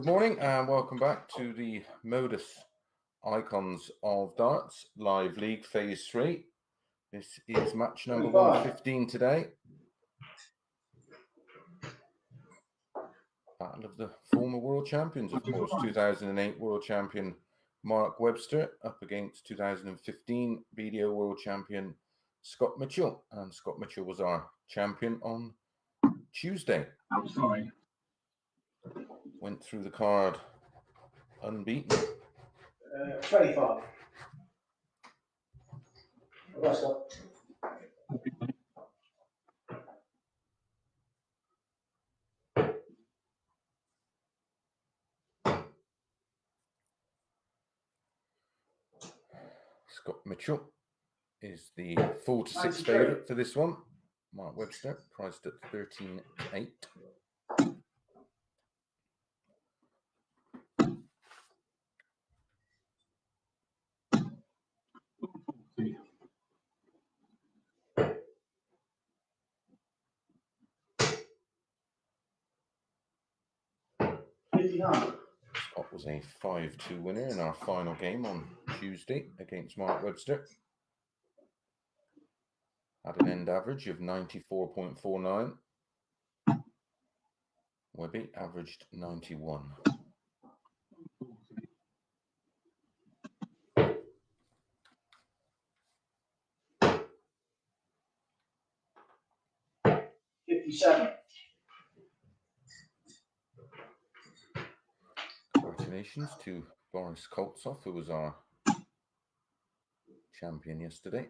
Good morning and welcome back to the MODUS Icons of Darts Live League Phase 3. This is match number 115 today. Battle of the former world champions, of course. 2008 world champion Mark Webster up against 2015 BDO world champion Scott Mitchell. And Scott Mitchell was our champion on Tuesday. I'm sorry. Went through the card unbeaten. 25. Let's go. Scott Mitchell is the 4-6 favourite for this one. Mark Webster priced at 13-8. Scott was a 5-2 winner in our final game on Tuesday against Mark Webster. Had an end average of 94.49. Webby averaged 91. Congratulations to Boris Koltsov, who was our champion yesterday.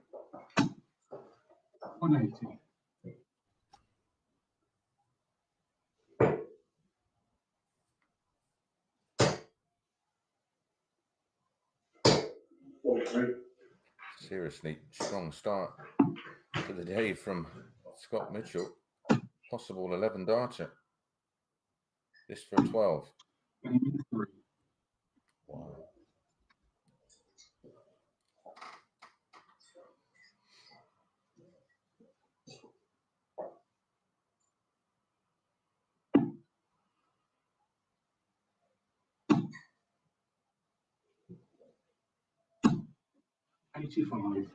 180. Seriously strong start to the day from Scott Mitchell. Possible 11 darter. This for 12. 23. Wow. $85.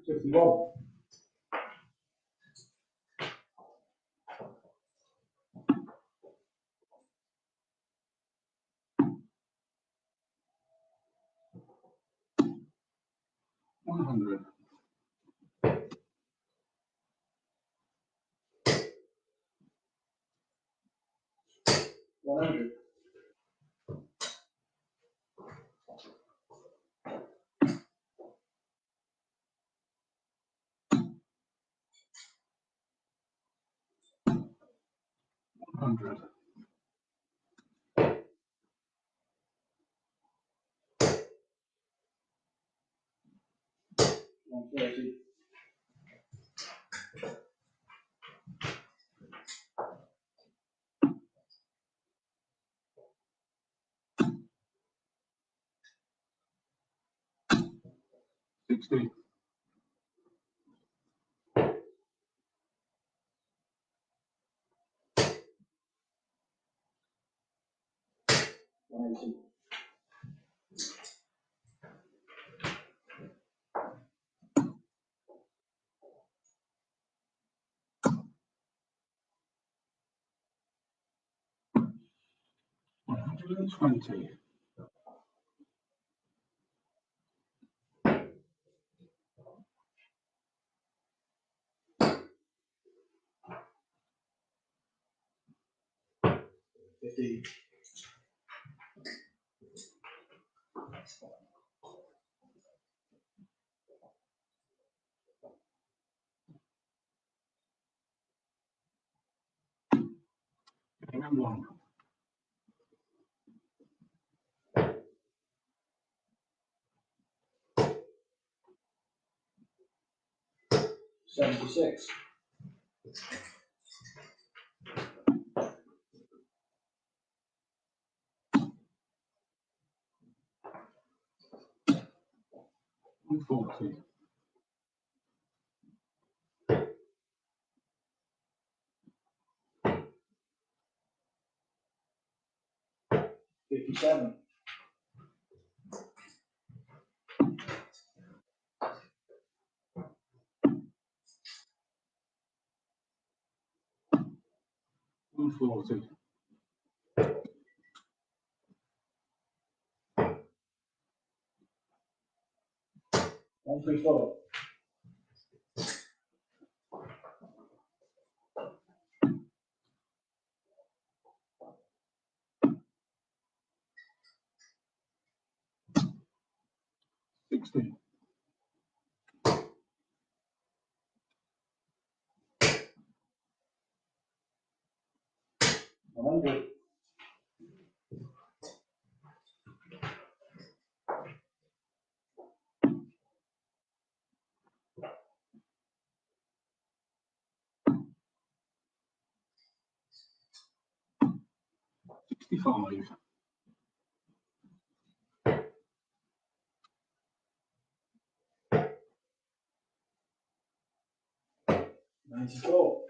51. 100. 100. 100. 130. 60. 180. 120. 50. 1. 76. 140. 57. 140. 134. 60. 100. 65. 94.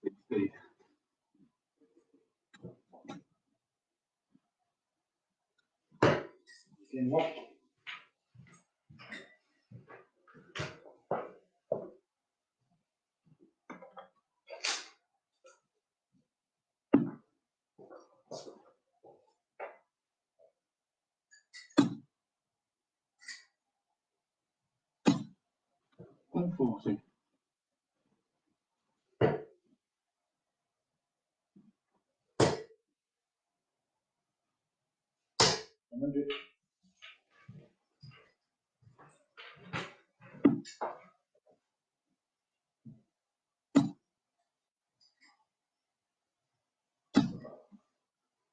60. 51. 140. 100.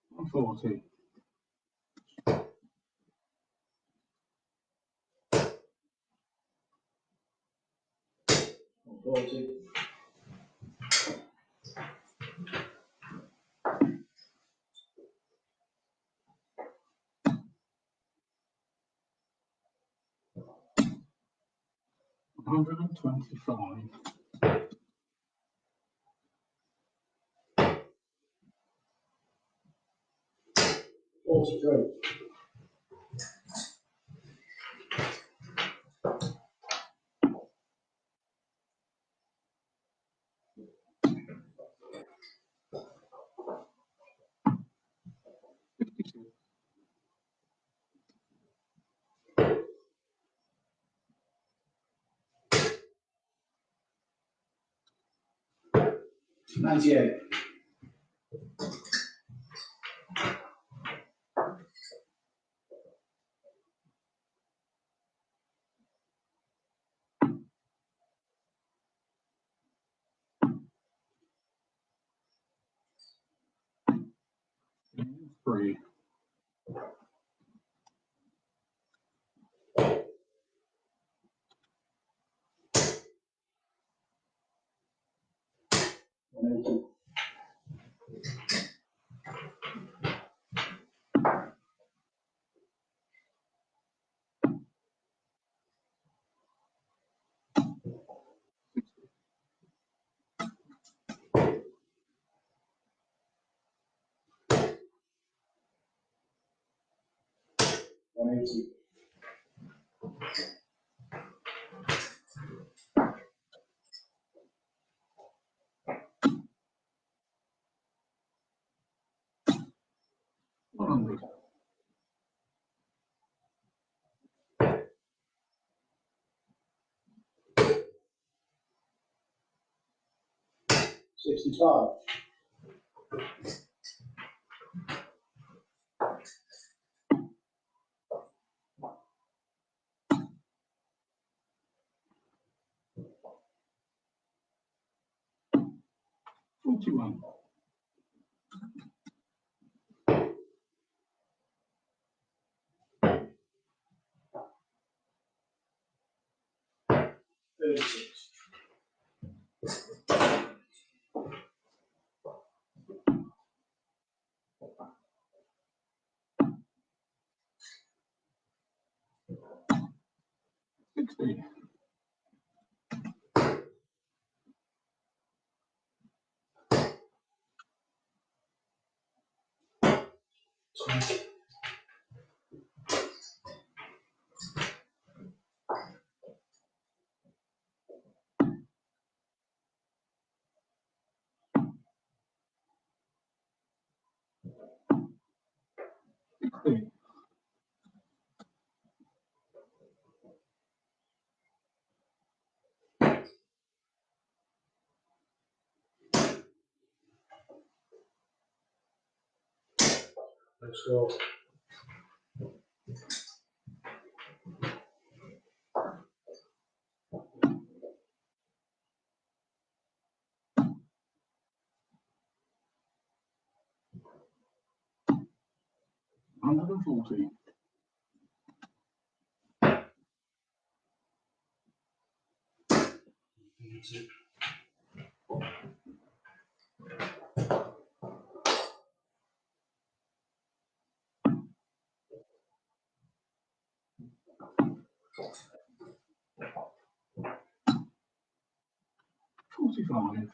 140. 140. 125. 43. 56. 98. 3. 180. 180. 100. 65. 41. 36. 60. 20. 60. 'Let's go. $140. 22. 45.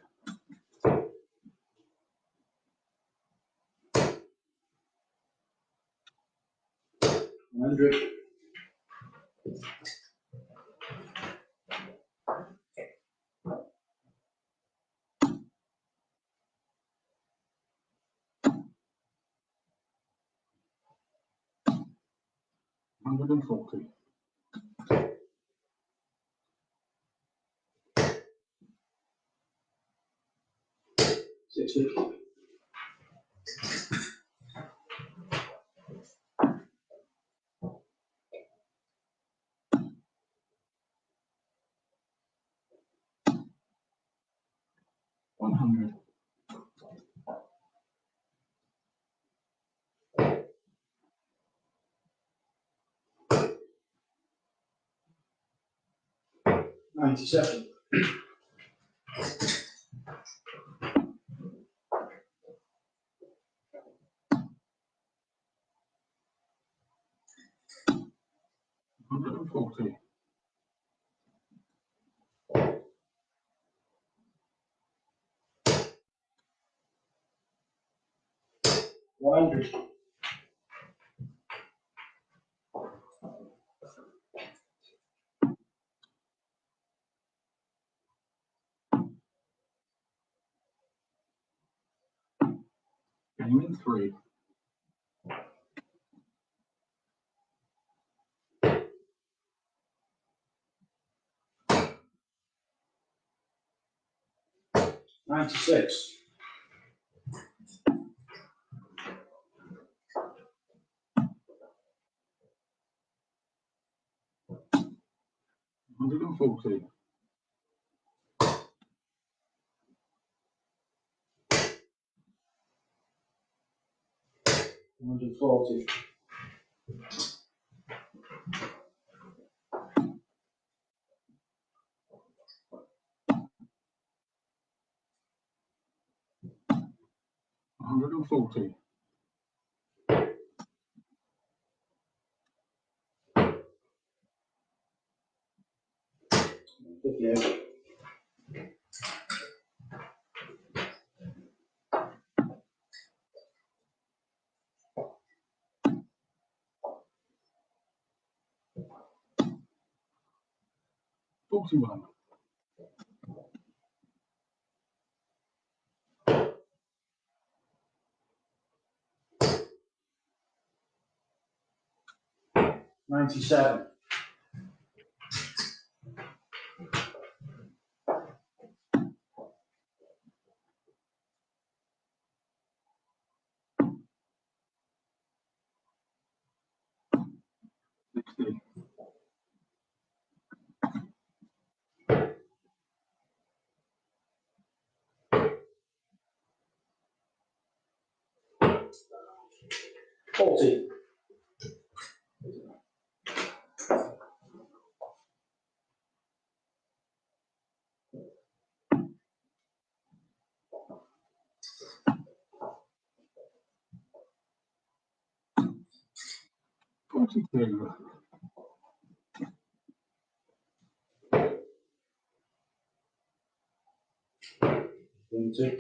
100. 140. 60. 100. 97. 140. 100. 3. 96. 140. 140. 140. 58. 41. 97. 60. 40. 42. 70.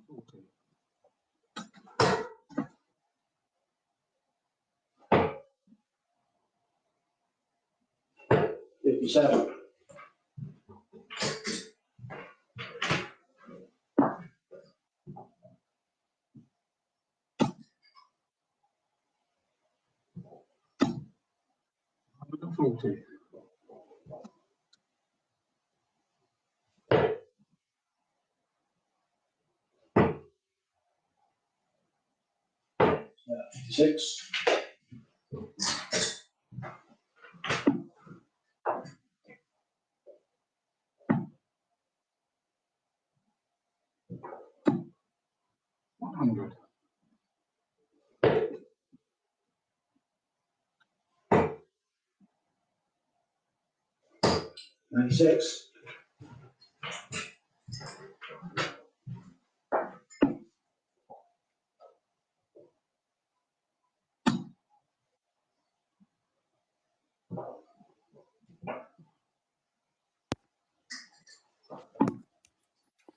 40. 57. 140. 56. 100. 96.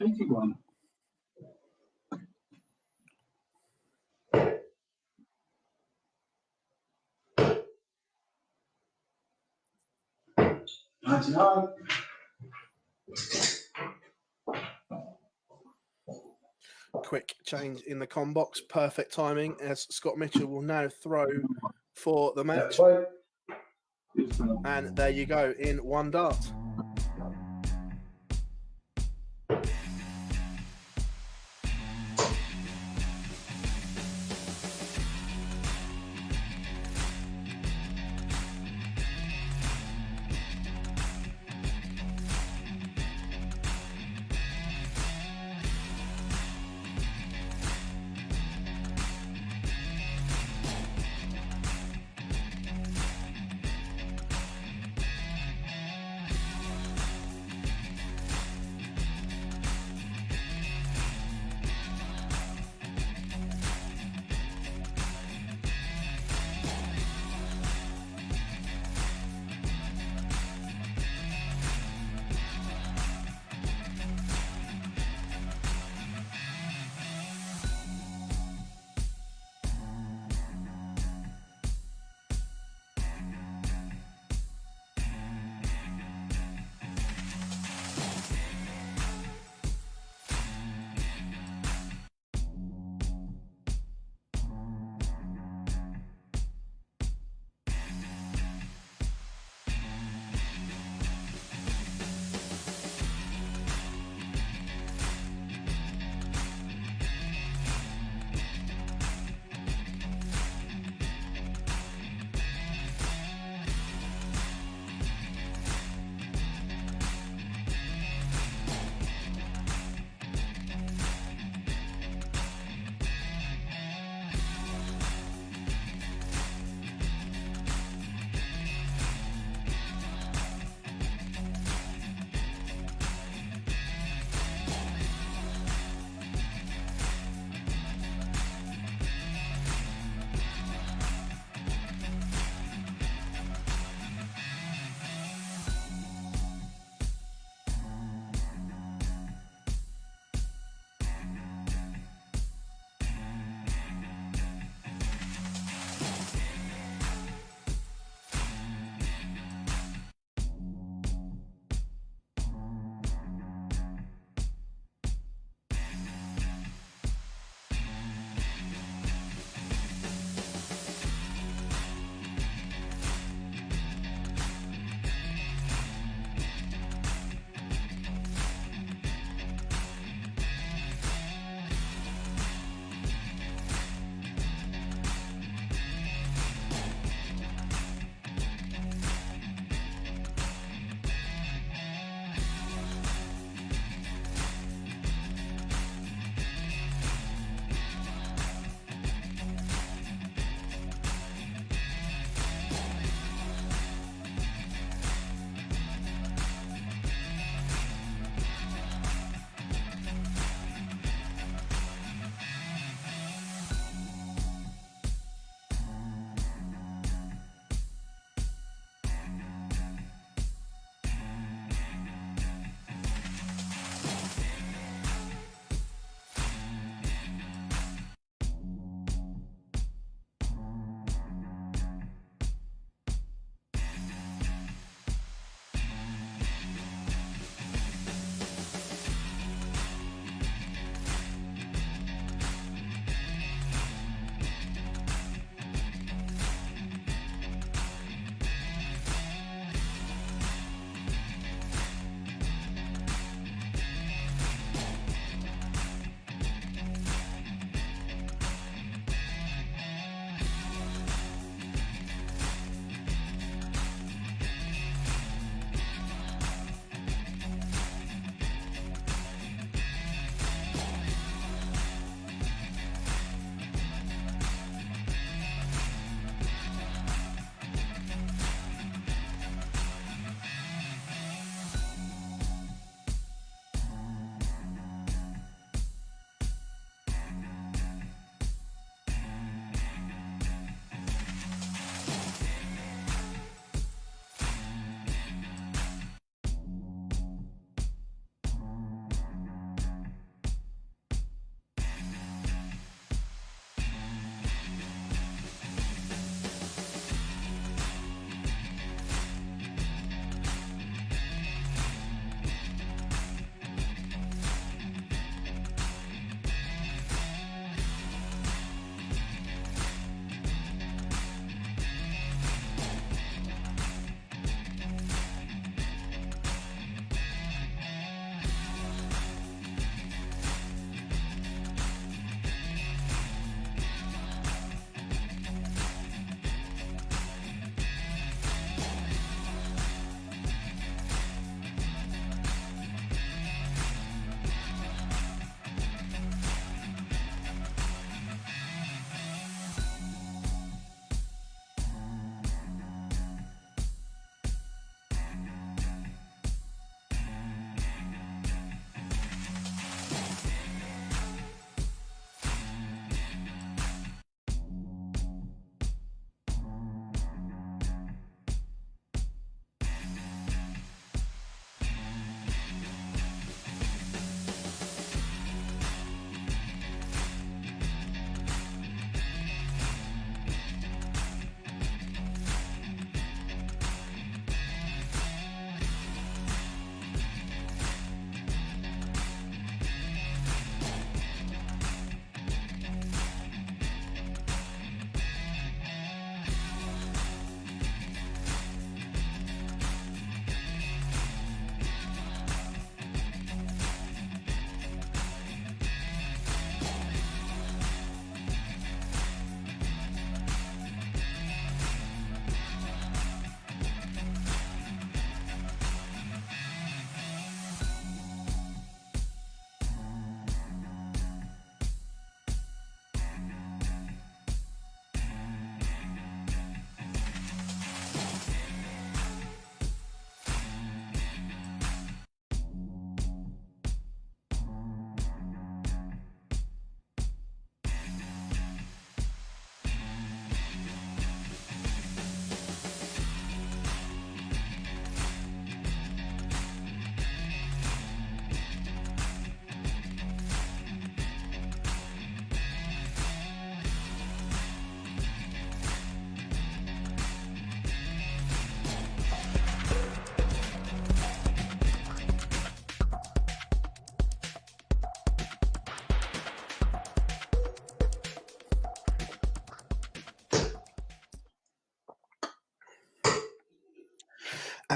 81. 99. Quick change in the com box. Perfect timing as Scott Mitchell will now throw for the match. Play. It's And there you go in one dart.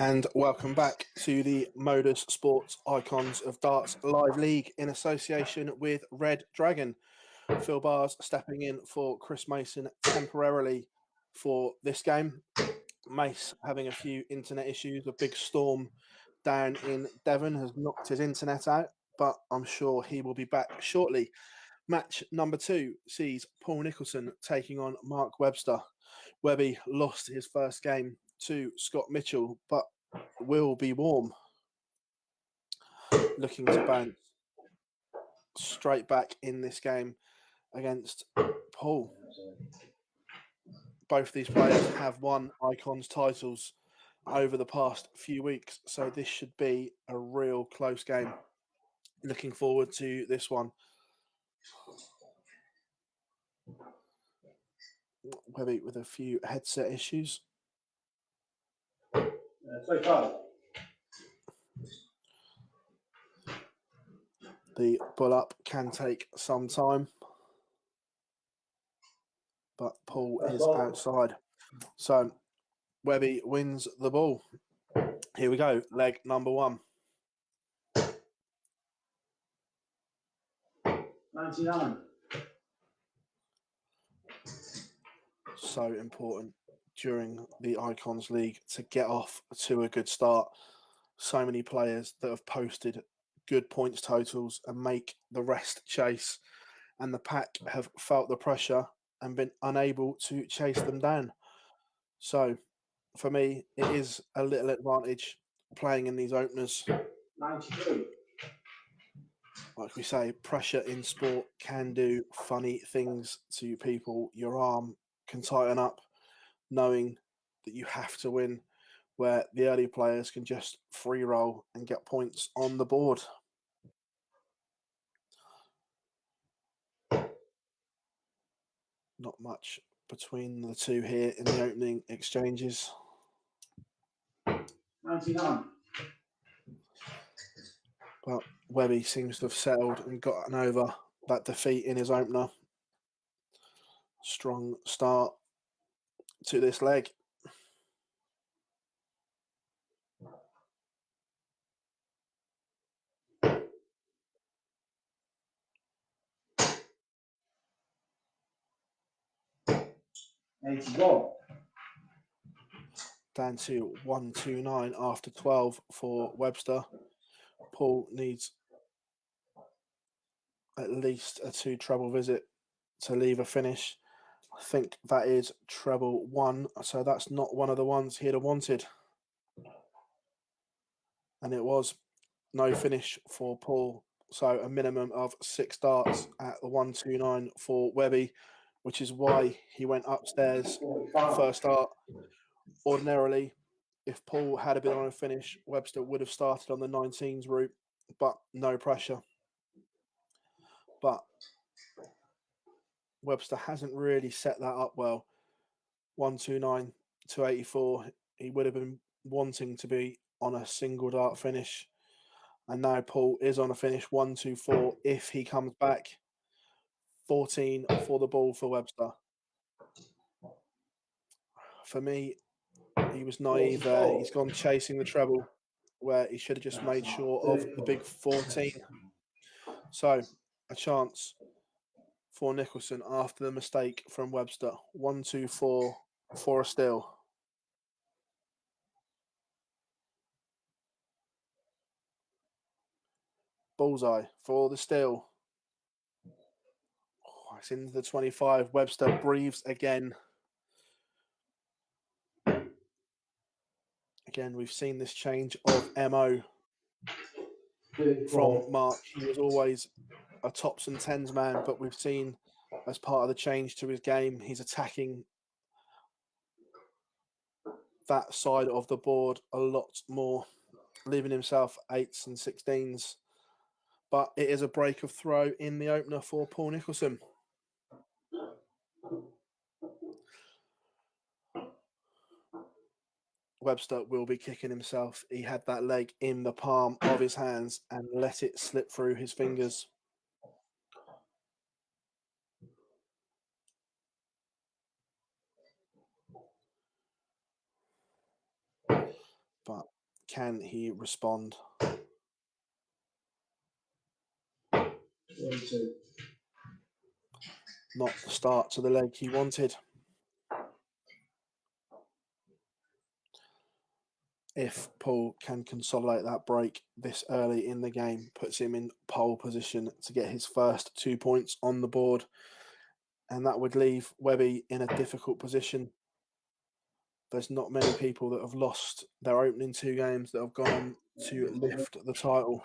And welcome back to the MODUS Sports Icons of Darts Live League in association with Red Dragon. Phil Bars stepping in for Chris Mason temporarily for this game. Mace having a few internet issues. A big storm down in Devon has knocked his internet out, but I'm sure he will be back shortly. Match number 2 sees Paul Nicholson taking on Mark Webster. Webby lost his first game to Scott Mitchell, but will be warm. Looking to bounce straight back in this game against Paul. Both these players have won Icons titles over the past few weeks, so this should be a real close game. Looking forward to this one. Webby with a few headset issues. 25. The bull up can take some time, but Paul is outside. So Webby wins the ball. Here we go, leg number 1. 99. So important during the Icons League to get off to a good start. So many players that have posted good points totals and make the rest chase, and the pack have felt the pressure and been unable to chase them down. So for me, it is a little advantage playing in these openers. 92. Like we say, pressure in sport can do funny things to people. Your arm can tighten up knowing that you have to win, where the early players can just free roll and get points on the board. Not much between the two here in the opening exchanges. 99. But Webby seems to have settled and gotten over that defeat in his opener. Strong start to this leg. Down to 129 after 12 for Webster. Paul needs at least a 2 treble visit to leave a finish. I think that is treble 1, so that's not one of the ones he'd have wanted. And it was no finish for Paul, so a minimum of 6 darts at the 129 for Webby, which is why he went upstairs first start. Ordinarily, if Paul had been on a finish, Webster would have started on the 19s route, but no pressure. But Webster hasn't really set that up well. 129 to 84, he would have been wanting to be on a single dart finish. And now Paul is on a finish 124 if he comes back. 14 for the ball for Webster. For me, he was naive there. He's gone chasing the treble where he should have just made sure of the big 14. So a chance for Nicholson after the mistake from Webster. 124 for a steal. Bullseye for the steal. Oh, it's into the 25. Webster breathes again. Again, we've seen this change of MO from Mark. He was always a tops and tens man, but we've seen as part of the change to his game, he's attacking that side of the board a lot more, leaving himself 8s and 16s. But it is a break of throw in the opener for Paul Nicholson. Webster will be kicking himself. He had that leg in the palm of his hands and let it slip through his fingers. But can he respond? 42. Not the start to the leg he wanted. If Paul can consolidate that break this early in the game, puts him in pole position to get his first 2 points on the board, and that would leave Webby in a difficult position. There's not many people that have lost their opening 2 games that have gone on to lift the title.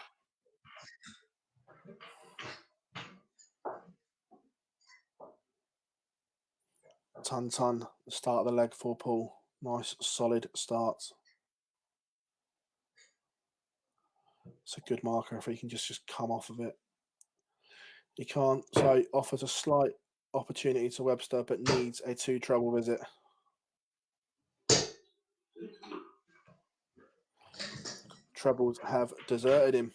Ton, the start of the leg for Paul. Nice, solid start. It's a good marker if he can just come off of it. He can't, so he offers a slight opportunity to Webster, but needs a 2 treble visit. Trebles have deserted him.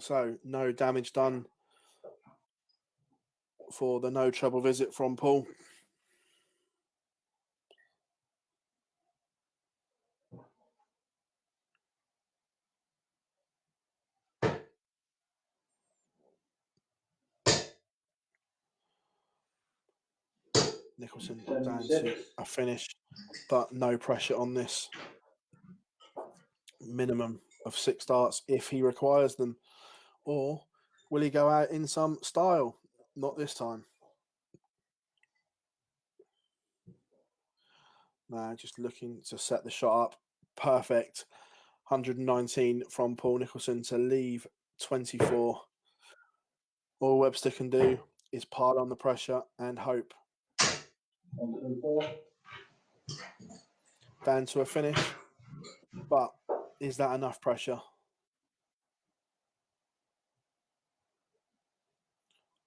So no damage done for the no treble visit from Paul. Nicholson down to a finish, but no pressure on this. Minimum of 6 darts if he requires them. Or will he go out in some style? Not this time. No, just looking to set the shot up. Perfect. 119 from Paul Nicholson to leave 24. All Webster can do is pile on the pressure and hope. 104. Down to a finish. But is that enough pressure?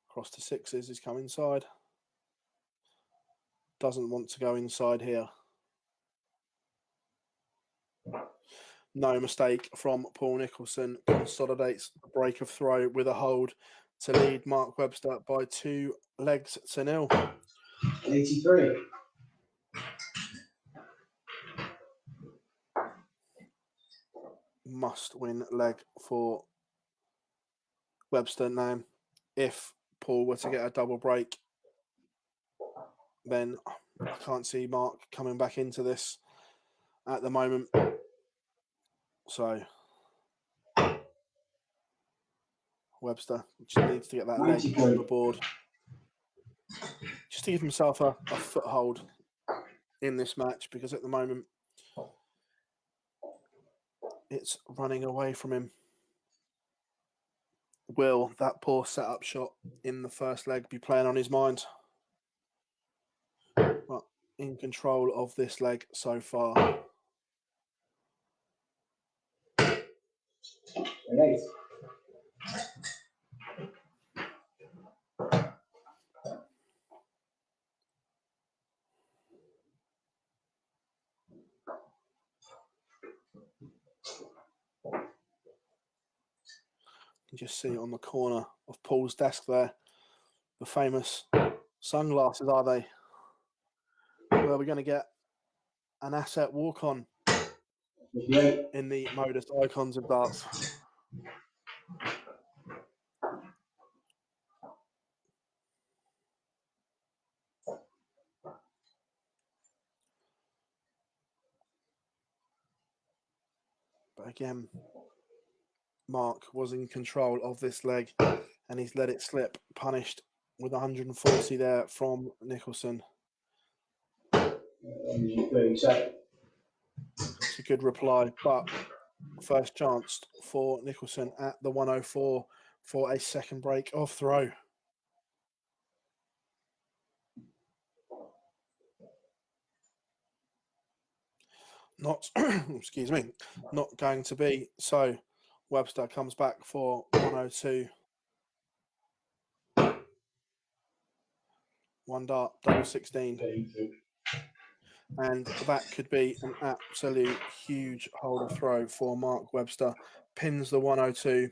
Cross to 6s, he's come inside. Doesn't want to go inside here. No mistake from Paul Nicholson. Consolidates the break of throw with a hold to lead Mark Webster by 2 legs to 0. 83. Must win leg for Webster now. If Paul were to get a double break, then I can't see Mark coming back into this at the moment. So Webster just needs to get that leg on the board just to give himself a foothold in this match, because at the moment it's running away from him. Will that poor setup shot in the first leg be playing on his mind? But in control of this leg so far. 28. You can just see on the corner of Paul's desk there, the famous sunglasses, are they? Where we're going to get an asset walk-on 58. in the MODUS Icons of Darts. But again, Mark was in control of this leg and he's let it slip, punished with 140 there from Nicholson. 37. It's a good reply, but first chance for Nicholson at the 104 for a second break of throw. Not, excuse me, not going to be. So Webster comes back for 102. 1 dart, double 16. 32. And that could be an absolute huge holder throw for Mark Webster. Pins the 102.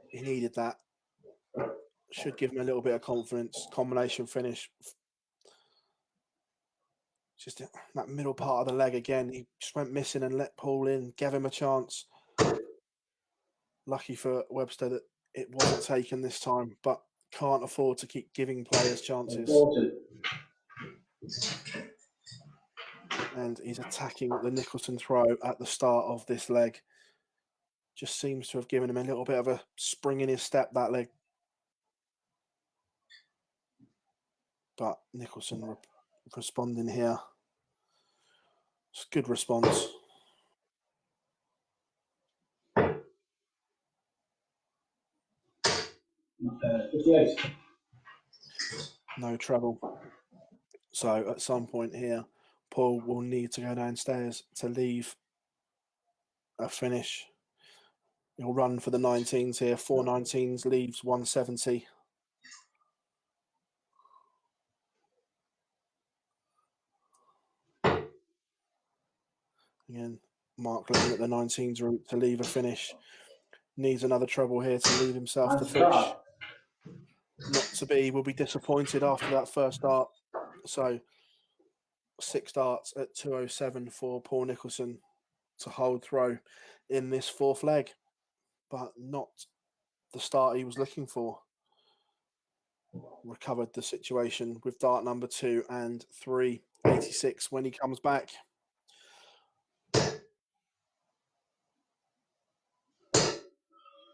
He needed that. Should give him a little bit of confidence. Combination finish. just that middle part of the leg again. He just went missing and let Paul in, gave him a chance. Lucky for Webster that it wasn't taken this time, but can't afford to keep giving players chances. And he's attacking the Nicholson throw at the start of this leg. Just seems to have given him a little bit of a spring in his step, that leg. But Nicholson responding here. It's a good response. No trouble. So at some point here, Paul will need to go downstairs to leave a finish. He'll run for the 19s here. 4 19s, leaves 170. Again, Mark looking at the 19s route to leave a finish. Needs another treble here to leave himself the fish. Not to be, will be disappointed after that first start. So 6 darts at 207 for Paul Nicholson to hold throw in this 4th leg, but not the start he was looking for. Recovered the situation with dart number 2 and 3, 86 when he comes back.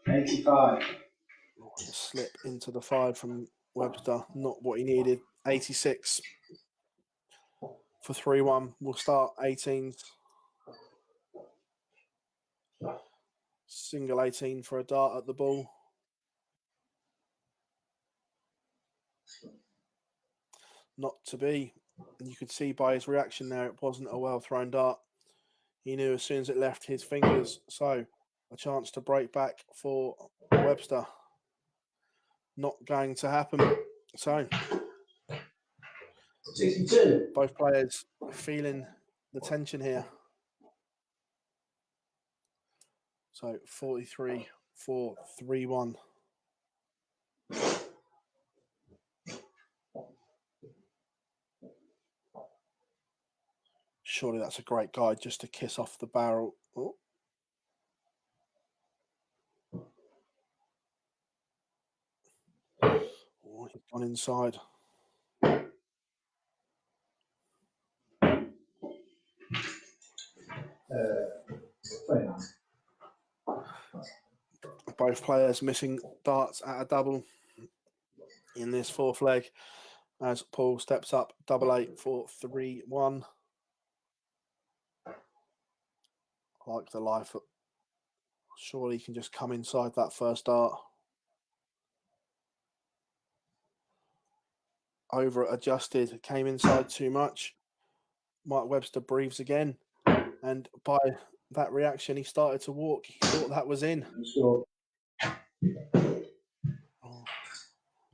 $85. Slip into the 5 from Webster, not what he needed. 86 for 3-1. We'll start 18s. Single 18 for a dart at the ball. Not to be. And you could see by his reaction there, it wasn't a well thrown dart. He knew as soon as it left his fingers. So a chance to break back for Webster. Not going to happen. So 62. both players feeling the tension here. So 43 for 3-1. Surely that's a great guide just to kiss off the barrel. Oh. Oh, he's gone inside. Both players missing darts at a double in this 4th leg as Paul steps up, 88 for 3-1. Like the life. Surely he can just come inside that first dart. Over adjusted, came inside too much. Mark Webster breathes again, and by that reaction, he started to walk. He thought that was in. Oh,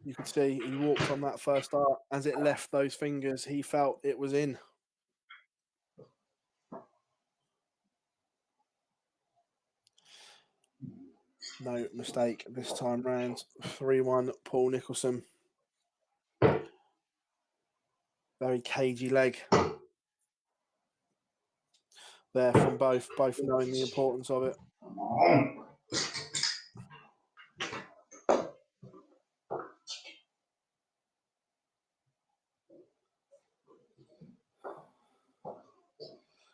you could see he walked on that first dart. As it left those fingers, he felt it was in. No mistake this time round. 3-1 Paul Nicholson. Very cagey leg there from both knowing the importance of it.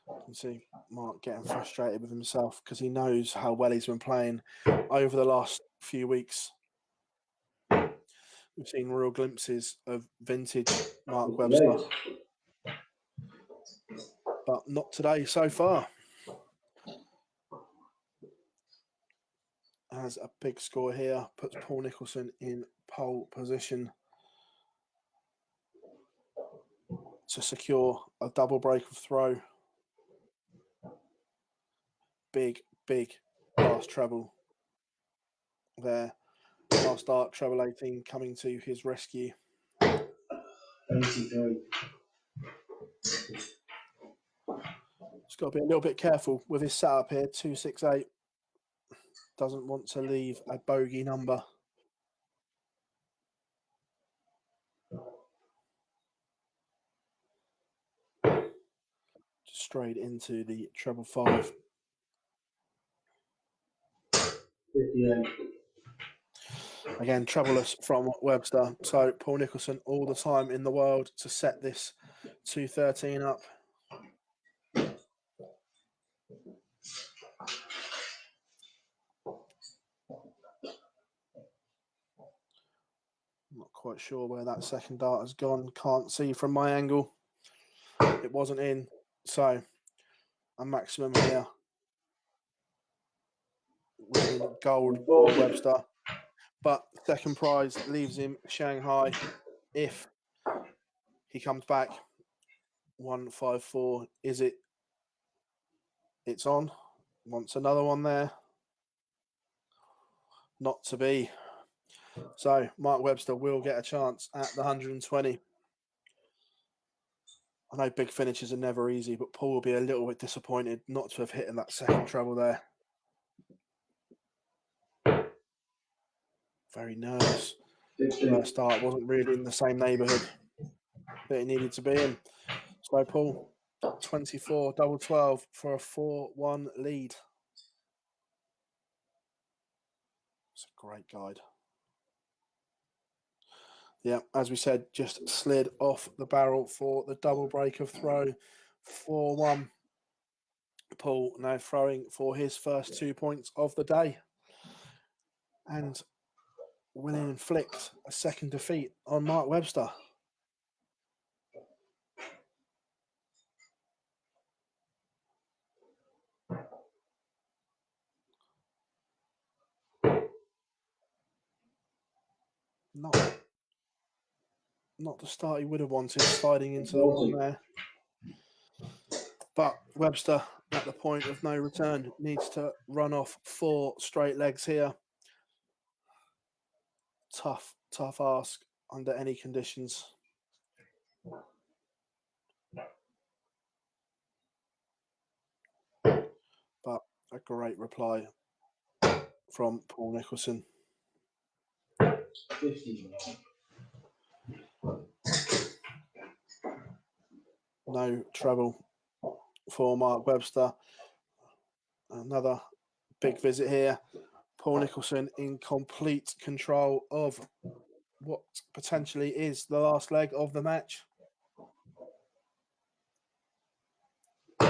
You can see Mark getting frustrated with himself because he knows how well he's been playing over the last few weeks. We've seen real glimpses of vintage Mark Webster, but not today so far. Has a big score here, puts Paul Nicholson in pole position to secure a double break of throw. Big last treble there. Last dart, treble 18 coming to his rescue. 83. Just got to be a little bit careful with his setup here. 268. Doesn't want to leave a bogey number. straight into the treble five. 58. Again, trebleless from Webster. So Paul Nicholson all the time in the world to set this 213 up. Not quite sure where that second dart has gone. Can't see from my angle. It wasn't in. So a maximum here. Winning gold for Webster. But second prize leaves him Shanghai if he comes back. 154. Is it? It's on. Wants another one there. Not to be. So Mark Webster will get a chance at the 120. I know big finishes are never easy, but Paul will be a little bit disappointed not to have hit in that second treble there. Very nervous. First start wasn't really in the same neighbourhood that it needed to be in. So Paul, 24, double 12 for a 4-1 lead. It's a great guide. Yeah, as we said, just slid off the barrel for the double break of throw. 4-1. Paul now throwing for his first 2 points of the day. And will inflict a second defeat on Mark Webster. Not the start he would have wanted, sliding into the one there. But Webster, at the point of no return, needs to run off 4 straight legs here. Tough ask under any conditions. But a great reply from Paul Nicholson. 50. No trouble for Mark Webster. Another big visit here. Paul Nicholson in complete control of what potentially is the last leg of the match.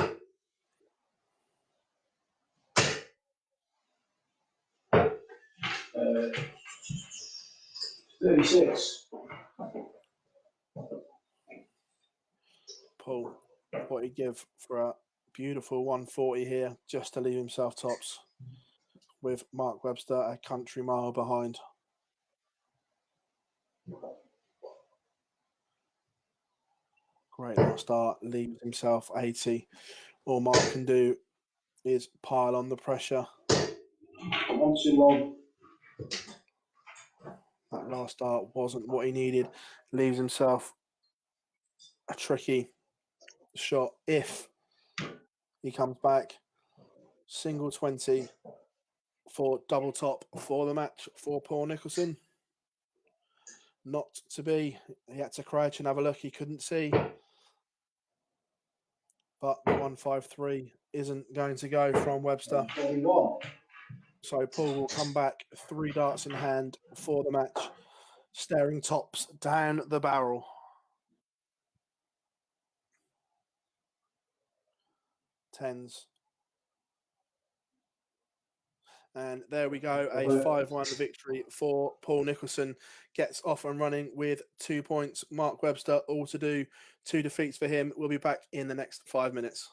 Uh, 36. Paul, what he'd give for a beautiful 140 here just to leave himself tops with Mark Webster a country mile behind. Great little start, leaves himself 80. All Mark can do is pile on the pressure. 121. That last start wasn't what he needed. Leaves himself a tricky shot if he comes back. Single 20 for double top for the match for Paul Nicholson. Not to be. He had to crouch and have a look. He couldn't see. But the 153 isn't going to go from Webster. 41. So Paul will come back 3 darts in hand for the match, staring tops down the barrel. Tens. And there we go, a 5-1 victory for Paul Nicholson. Gets off and running with 2 points. Mark Webster, all to do. 2 defeats for him. We'll be back in the next 5 minutes.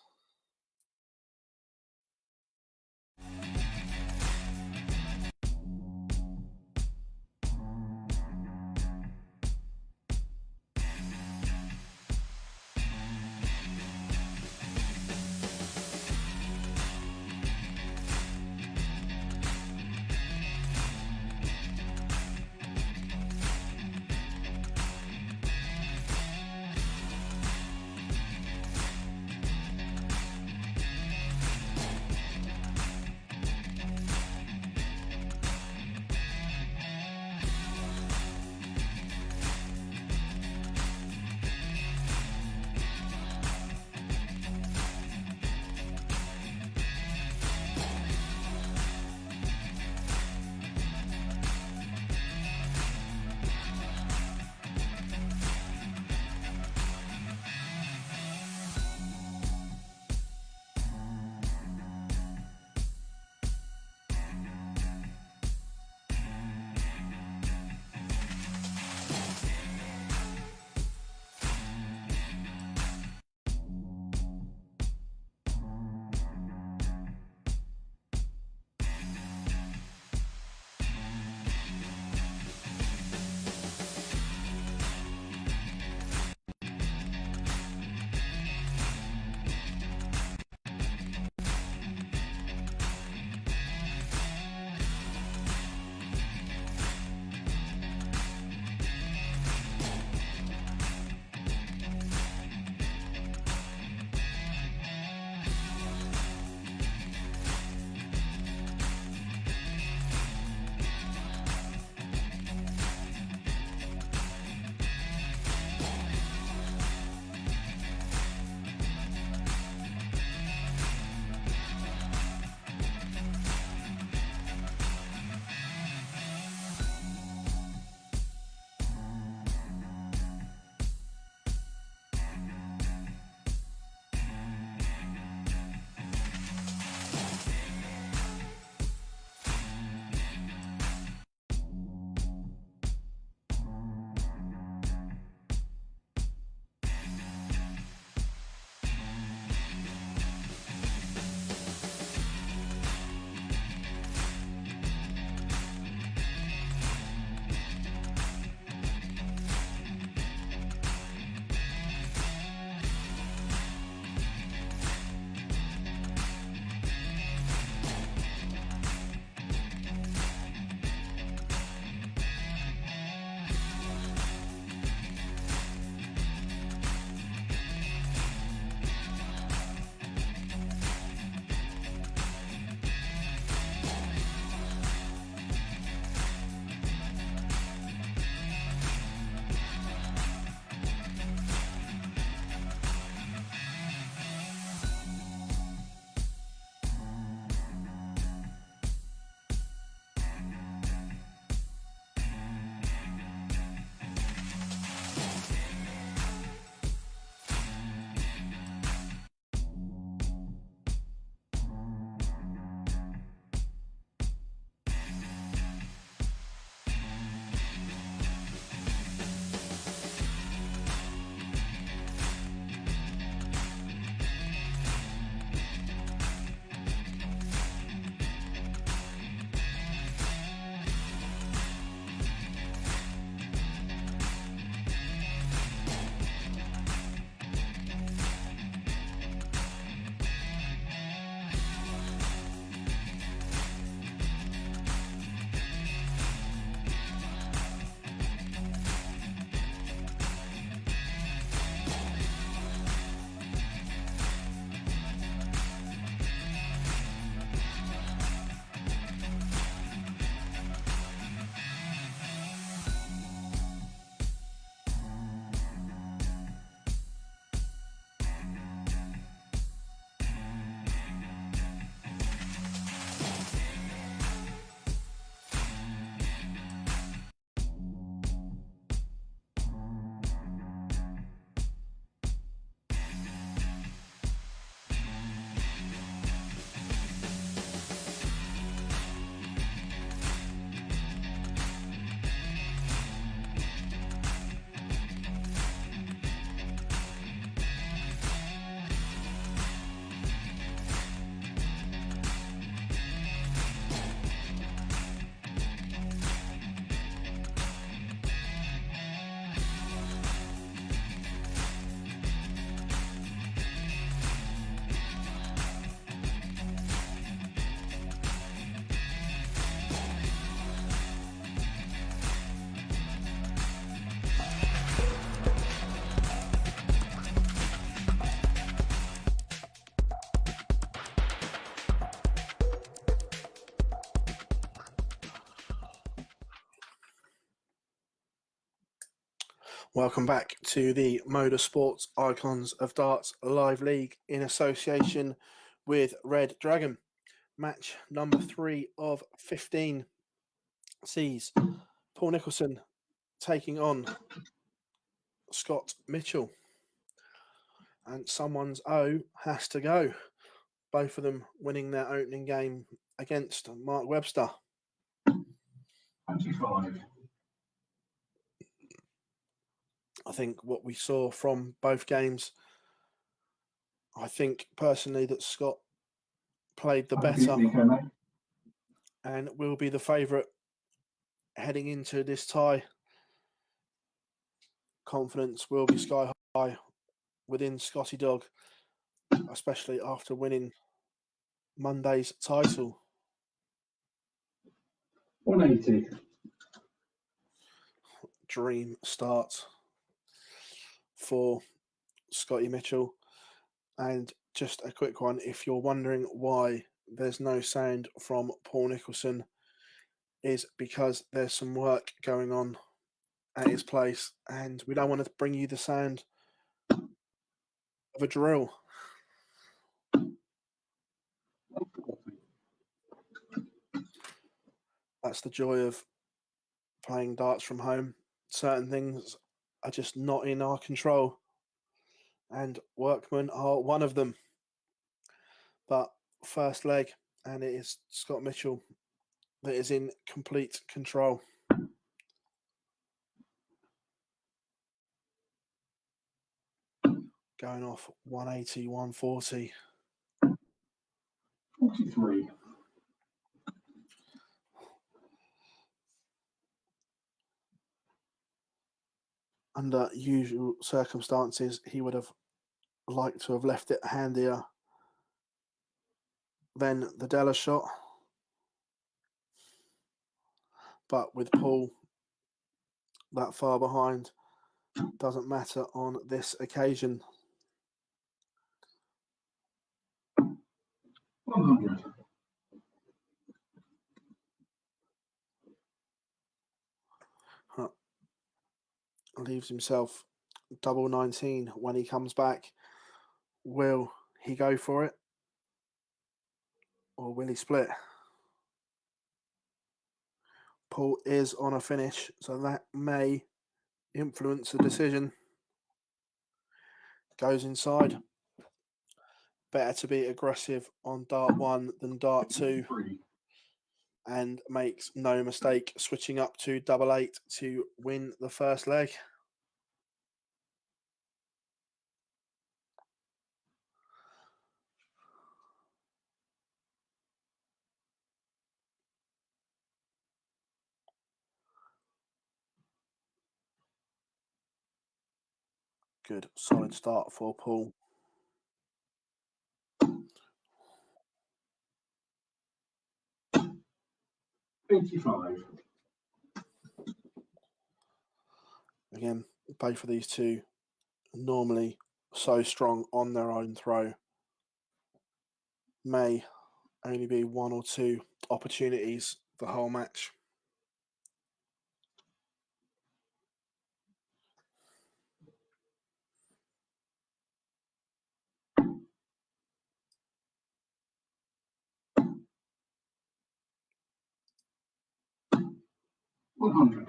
Welcome back to the MODUS Sports Icons of Darts Live League in association with Red Dragon. Match number 3 of 15 sees Paul Nicholson taking on Scott Mitchell. And someone's O has to go. Both of them winning their opening game against Mark Webster. 25. I think what we saw from both games, I think personally that Scott played the better and will be the favourite heading into this tie. Confidence will be sky high within Scotty Dog, especially after winning Monday's title. 180. Dream start for Scotty Mitchell. And just a quick one, if you're wondering why there's no sound from Paul Nicholson, is because there's some work going on at his place and we don't want to bring you the sound of a drill. That's the joy of playing darts from home. Certain things are just not in our control, and workmen are one of them. But first leg, and it is Scott Mitchell that is in complete control. Going off 180, 140. 43. Under usual circumstances, he would have liked to have left it handier than the Della shot. But with Paul that far behind, doesn't matter on this occasion. 100. Leaves himself double 19 when he comes back. Will he go for it? Or will he split? Paul is on a finish, so that may influence the decision. Goes inside. Better to be aggressive on dart 1 than dart 2. 53. And makes no mistake switching up to double 8 to win the first leg. Good, solid start for Paul. $85. Again, both of these two normally so strong on their own throw. May only be 1 or 2 opportunities the whole match. $100.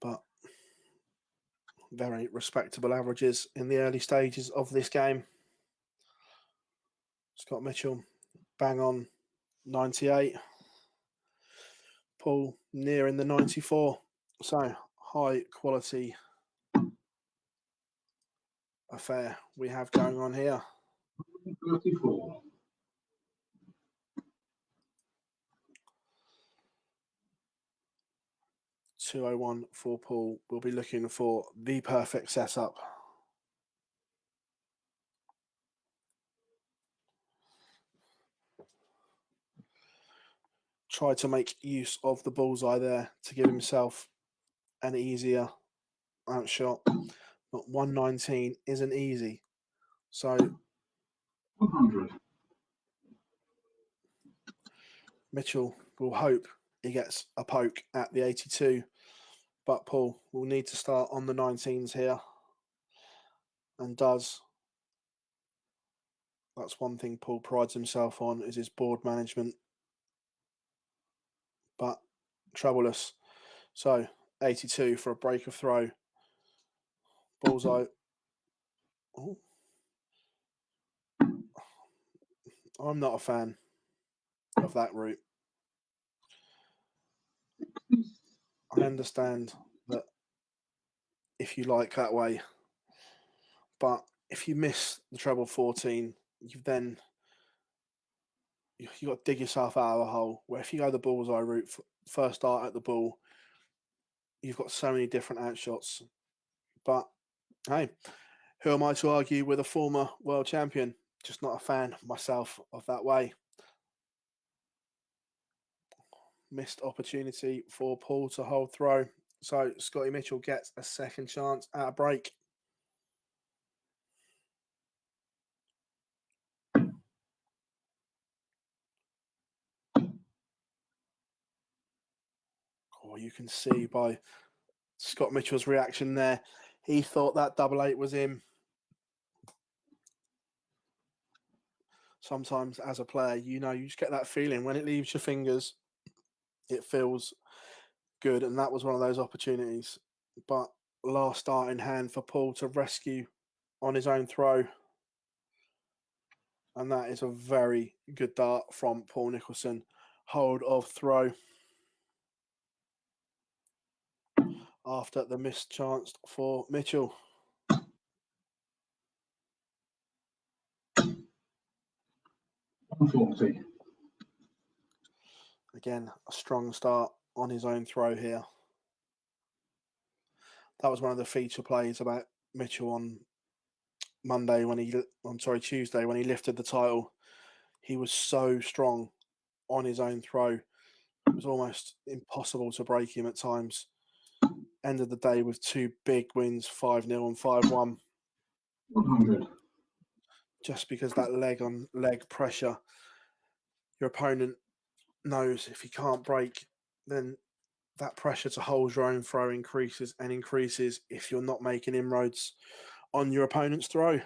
But very respectable averages in the early stages of this game. Scott Mitchell, bang on 98. Paul near in the 94. So high quality affair we have going on here. 34. $201 for Paul. We'll be looking for the perfect setup. Try to make use of the bullseye there to give himself an easier outshot. But 119 isn't easy. So 100. Mitchell We'll hope he gets a poke at the 82. But Paul will need to start on the 19s here. And does. That's one thing Paul prides himself on, is his board management. But troubleless. So 82 for a break of throw. Bullseye. Oh. I'm not a fan of that route. I understand that if you like that way, but if you miss the treble 14, you've got to dig yourself out of a hole. Where if you go the bullseye route, first dart at the ball, you've got so many different outshots. But hey, who am I to argue with a former world champion? Just not a fan myself of that way. Missed opportunity for Paul to hold throw. So Scotty Mitchell gets a second chance at a break. Oh, you can see by Scott Mitchell's reaction there. He thought that double 8 was him. Sometimes as a player, you just get that feeling when it leaves your fingers, it feels good. And that was one of those opportunities. But last dart in hand for Paul to rescue on his own throw. And that is a very good dart from Paul Nicholson. Hold of throw. After the missed chance for Mitchell. $140. Again, a strong start on his own throw here. That was one of the feature plays about Mitchell on Tuesday when he lifted the title. He was so strong on his own throw. It was almost impossible to break him at times. End of the day with two big wins, 5-0 and 5-1. 100. Just because that leg on leg pressure, your opponent knows if he can't break, then that pressure to hold your own throw increases and increases if you're not making inroads on your opponent's throw.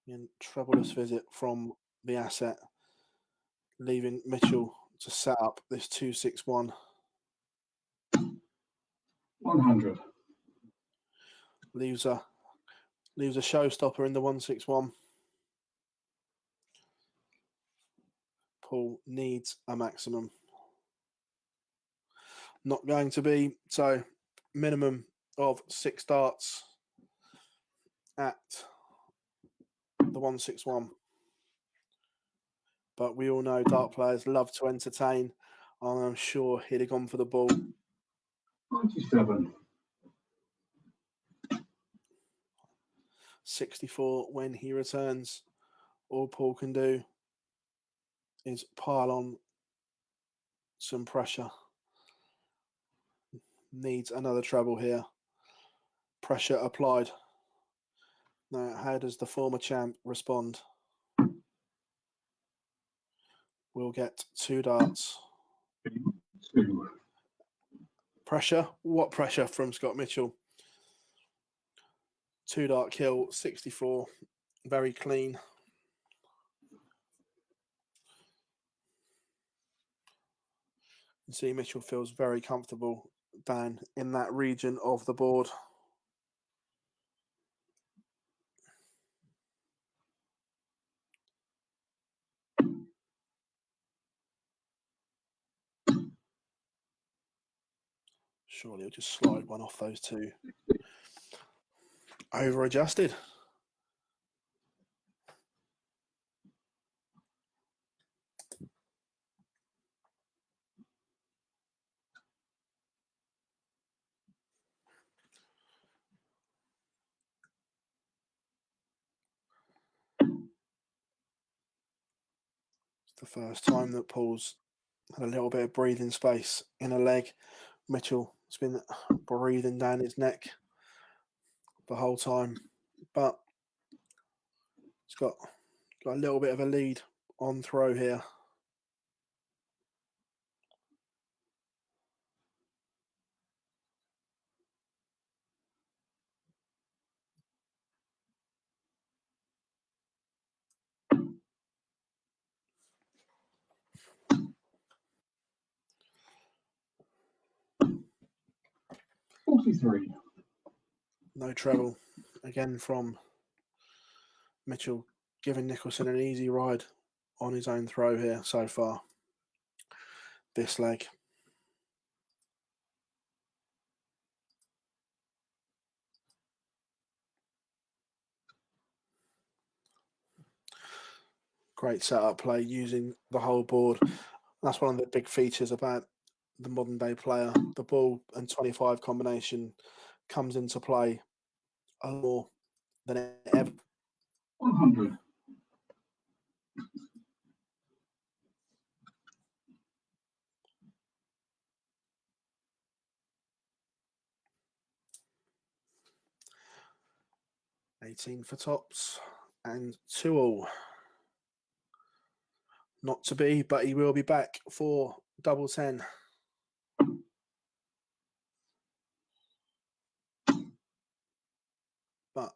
And troubleless visit from the asset, leaving Mitchell to set up this 2-6-1. 100. Leaves a showstopper in the 1-6-1. Paul needs a maximum. Not going to be, so minimum of 6 darts at the 1-6-1. But we all know dart players love to entertain, and I'm sure he'd have gone for the ball. 97. 64 when he returns. All Paul can do is pile on some pressure. Needs another treble here. Pressure applied. Now, how does the former champ respond? We'll get 2 darts. 2. Pressure? What pressure from Scott Mitchell? 2 dart kill, 64. Very clean. You see Mitchell feels very comfortable down in that region of the board. Surely he'll just slide one off those two. Over adjusted. It's the first time that Paul's had a little bit of breathing space in a leg. Mitchell has been breathing down his neck the whole time, but he's got Got a little bit of a lead on throw here. $43. No treble. Again from Mitchell, giving Nicholson an easy ride on his own throw here so far. This leg. Great setup play using the whole board. That's one of the big features about the modern day player. The ball and 25 combination comes into play a lot more than ever. 100. $18 for tops and 2-all. Not to be, but he will be back for double 10. But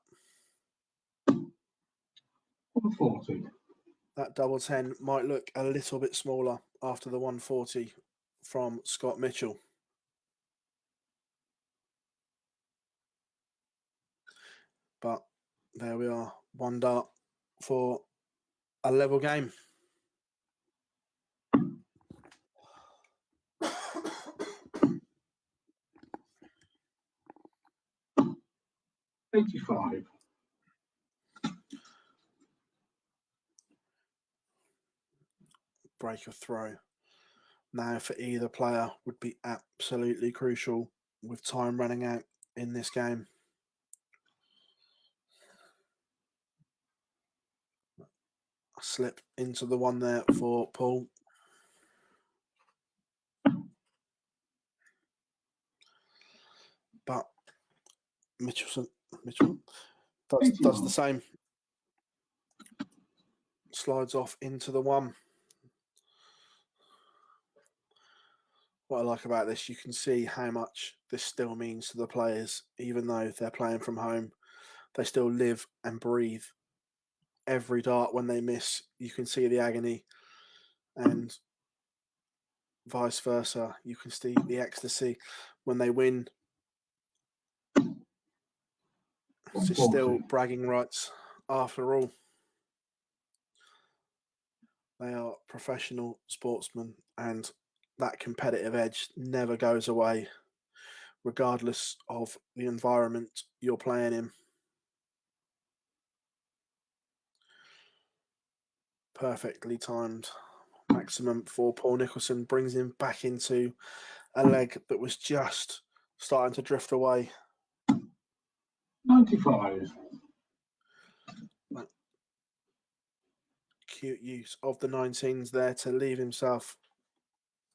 140. that double 10 might look a little bit smaller after the 140 from Scott Mitchell. But there we are, one dart for a level game. $85. Break of throw now for either player would be absolutely crucial with time running out in this game. Slip into the one there for Paul. But Mitchell does the same. Slides off into the one. What I like about this, you can see how much this still means to the players, even though they're playing from home. They still live and breathe every dart. When they miss, you can see the agony, and vice versa. You can see the ecstasy when they win. It's just still bragging rights after all. They are professional sportsmen, and that competitive edge never goes away, regardless of the environment you're playing in. Perfectly timed. Maximum for Paul Nicholson brings him back into a leg that was just starting to drift away. 95. Cute use of the 19s there to leave himself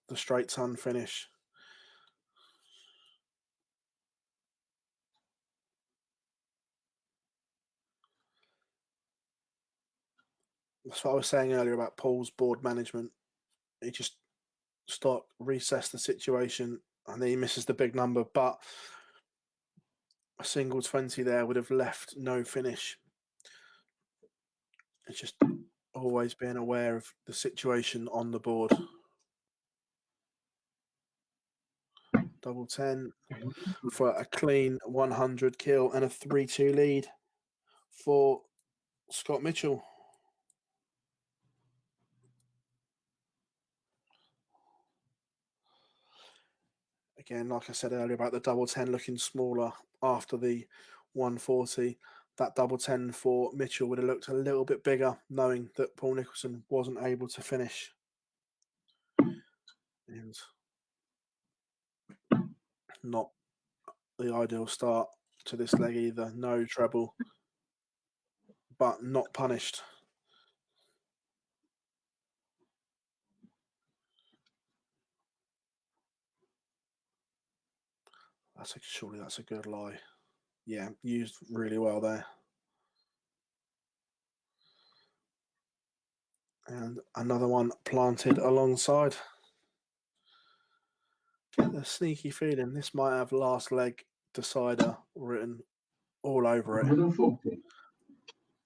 the straight ton finish. That's what I was saying earlier about Paul's board management. He just recess the situation, and then he misses the big number, but a single 20 there would have left no finish. It's just always being aware of the situation on the board. Double 10 for a clean 100 kill and a 3-2 lead for Scott Mitchell. Again, like I said earlier about the double 10 looking smaller after the 140, that double 10 for Mitchell would have looked a little bit bigger, knowing that Paul Nicholson wasn't able to finish. And not the ideal start to this leg either. No treble, but not punished. Surely that's a good lie. Yeah, used really well there. And another one planted alongside. Get the sneaky feeling this might have last leg decider written all over it. 140.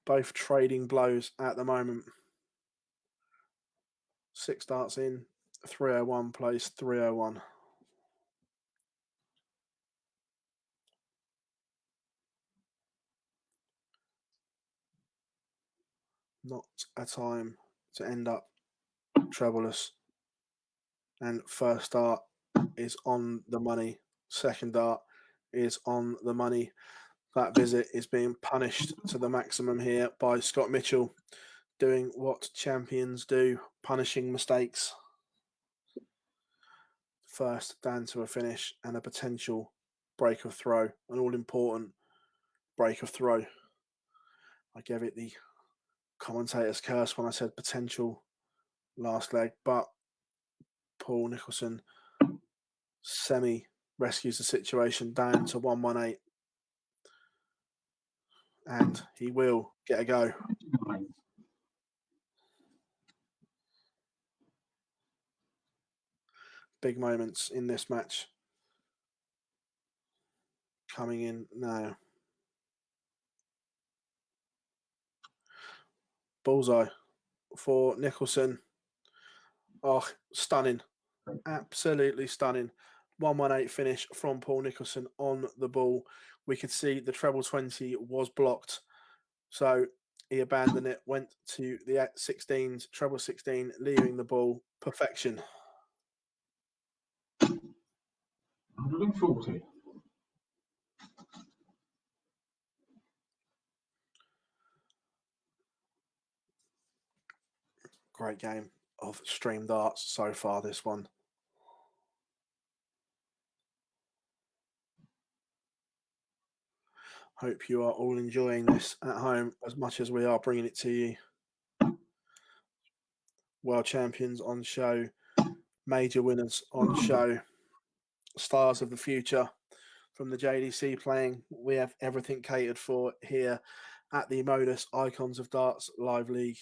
Both trading blows at the moment. 6 darts in, 301 plays 301. Not a time to end up troubleless. And first dart is on the money. Second dart is on the money. That visit is being punished to the maximum here by Scott Mitchell, doing what champions do, punishing mistakes. First down to a finish and a potential break of throw, an all-important break of throw. I gave it the commentator's curse when I said potential last leg, but Paul Nicholson rescues the situation down to 118. And he will get a go. 29. Big moments in this match coming in now. Bullseye for Nicholson. Oh, stunning. Absolutely stunning. 118 finish from Paul Nicholson on the ball. We could see the treble 20 was blocked. So he abandoned it, went to the 16s, treble 16, leaving the ball. Perfection. 140. Great game of stream darts so far, this one. Hope you are all enjoying this at home as much as we are bringing it to you. World champions on show, major winners on show, stars of the future from the JDC playing. We have everything catered for here at the MODUS Icons of Darts Live League.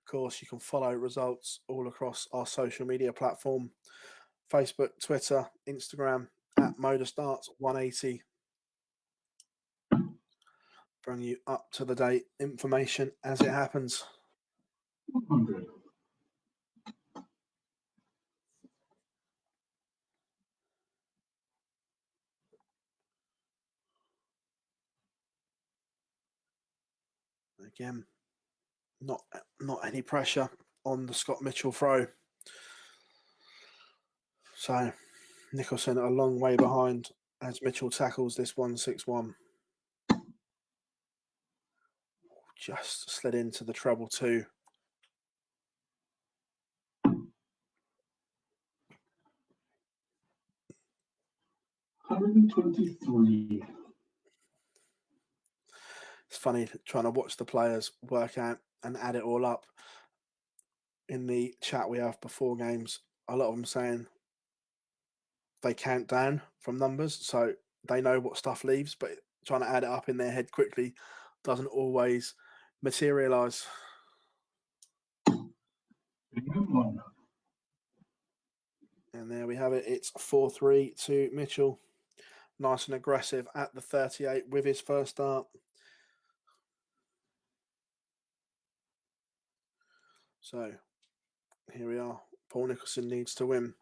Of course, you can follow results all across our social media platform, Facebook, Twitter, Instagram, at MODUS Darts 180. Bring you up to the date information as it happens. 100. Again, not any pressure on the Scott Mitchell throw. So Nicholson a long way behind as Mitchell tackles this 161. Just slid into the treble 2. 123. It's funny trying to watch the players work out and add it all up. In the chat we have before games, a lot of them saying they count down from numbers, so they know what stuff leaves, but trying to add it up in their head quickly doesn't always materialize. One. And there we have it. It's 4-3 to Mitchell. Nice and aggressive at the 38 with his first start. So here we are. Paul Nicholson needs to win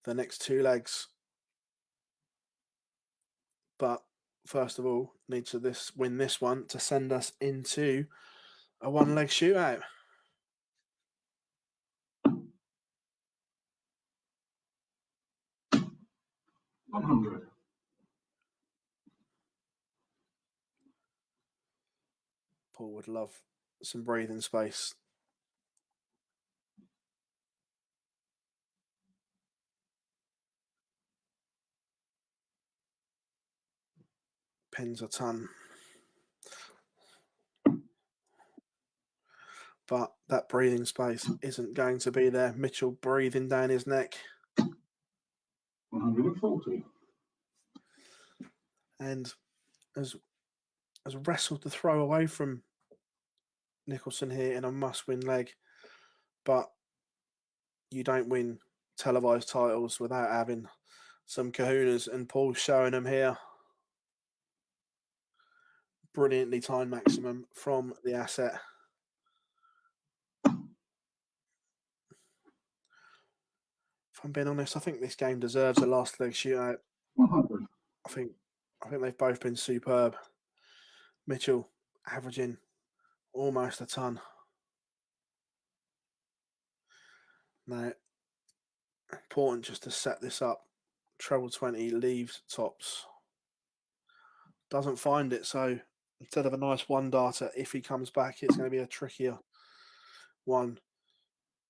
the next 2 legs. But first of all, needs to win this one to send us into a 1-leg shootout. $100. Paul would love some breathing space. Pins a ton. But that breathing space isn't going to be there. Mitchell breathing down his neck. 140. And as has wrestled the throw away from Nicholson here in a must-win leg, but you don't win televised titles without having some kahunas, and Paul's showing them here. Brilliantly timed maximum from the asset. If I'm being honest, I think this game deserves a last leg shootout. 100. I think they've both been superb. Mitchell averaging almost a ton. Now, important just to set this up. Treble 20 leaves tops. Doesn't find it, so instead of a nice one darter, if he comes back, it's going to be a trickier one.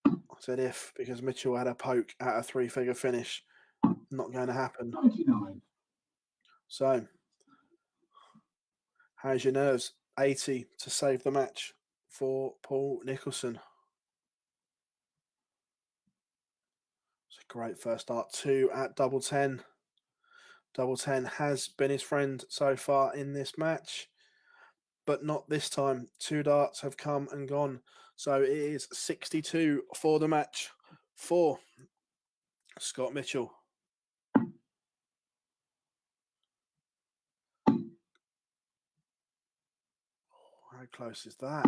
I said if, because Mitchell had a poke at a 3-figure finish. Not going to happen. 99. So, how's your nerves? 80 to save the match for Paul Nicholson. It's a great first start. 2 at double 10. Double 10 has been his friend so far in this match, but not this time. 2 darts have come and gone. So it is 62 for the match for Scott Mitchell. How close is that?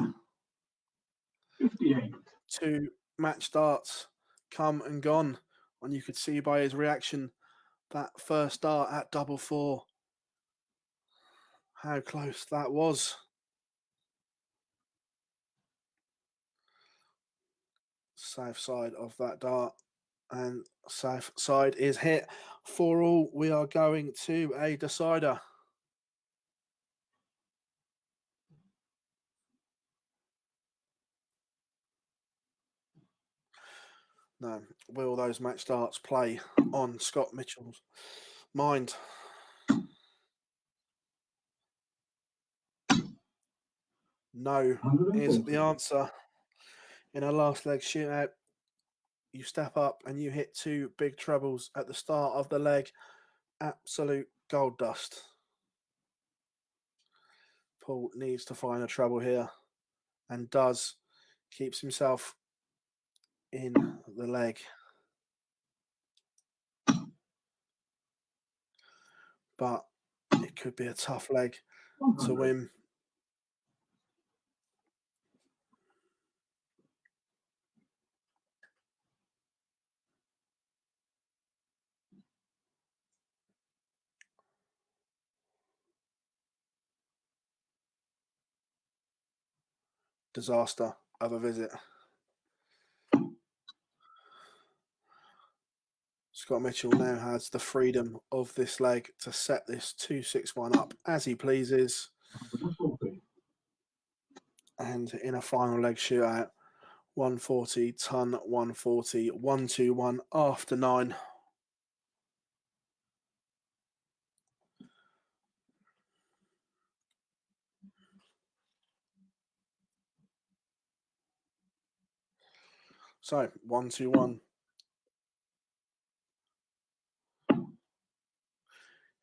58. 2 match darts come and gone. And you could see by his reaction that first dart at double 4, how close that was. Safe side of that dart, and safe side is hit. For all, we are going to a decider. Now, will those match darts play on Scott Mitchell's mind? No is the answer. In a last leg shootout, you step up and you hit 2 big trebles at the start of the leg. Absolute gold dust. Paul needs to find a treble here, and does. Keeps himself in the leg. But it could be a tough leg to 100. win. Disaster of a visit. Scott Mitchell now has the freedom of this leg to set this 2-6-1 up as he pleases. 140. And in a final leg shootout, 140, ton 140, 1-2-1 after 9. So 1-2-1.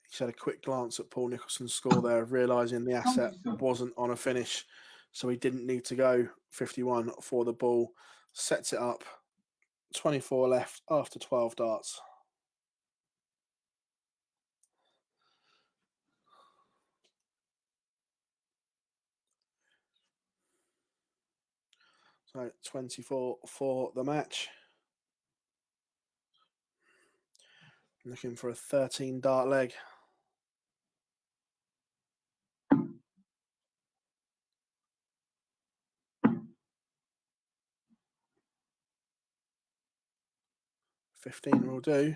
He's had a quick glance at Paul Nicholson's score there, realising the asset wasn't on a finish, so he didn't need to go 51 for the ball. Sets it up. 24 left after 12 darts. So 24 for the match. Looking for a 13 dart leg. $15 will do.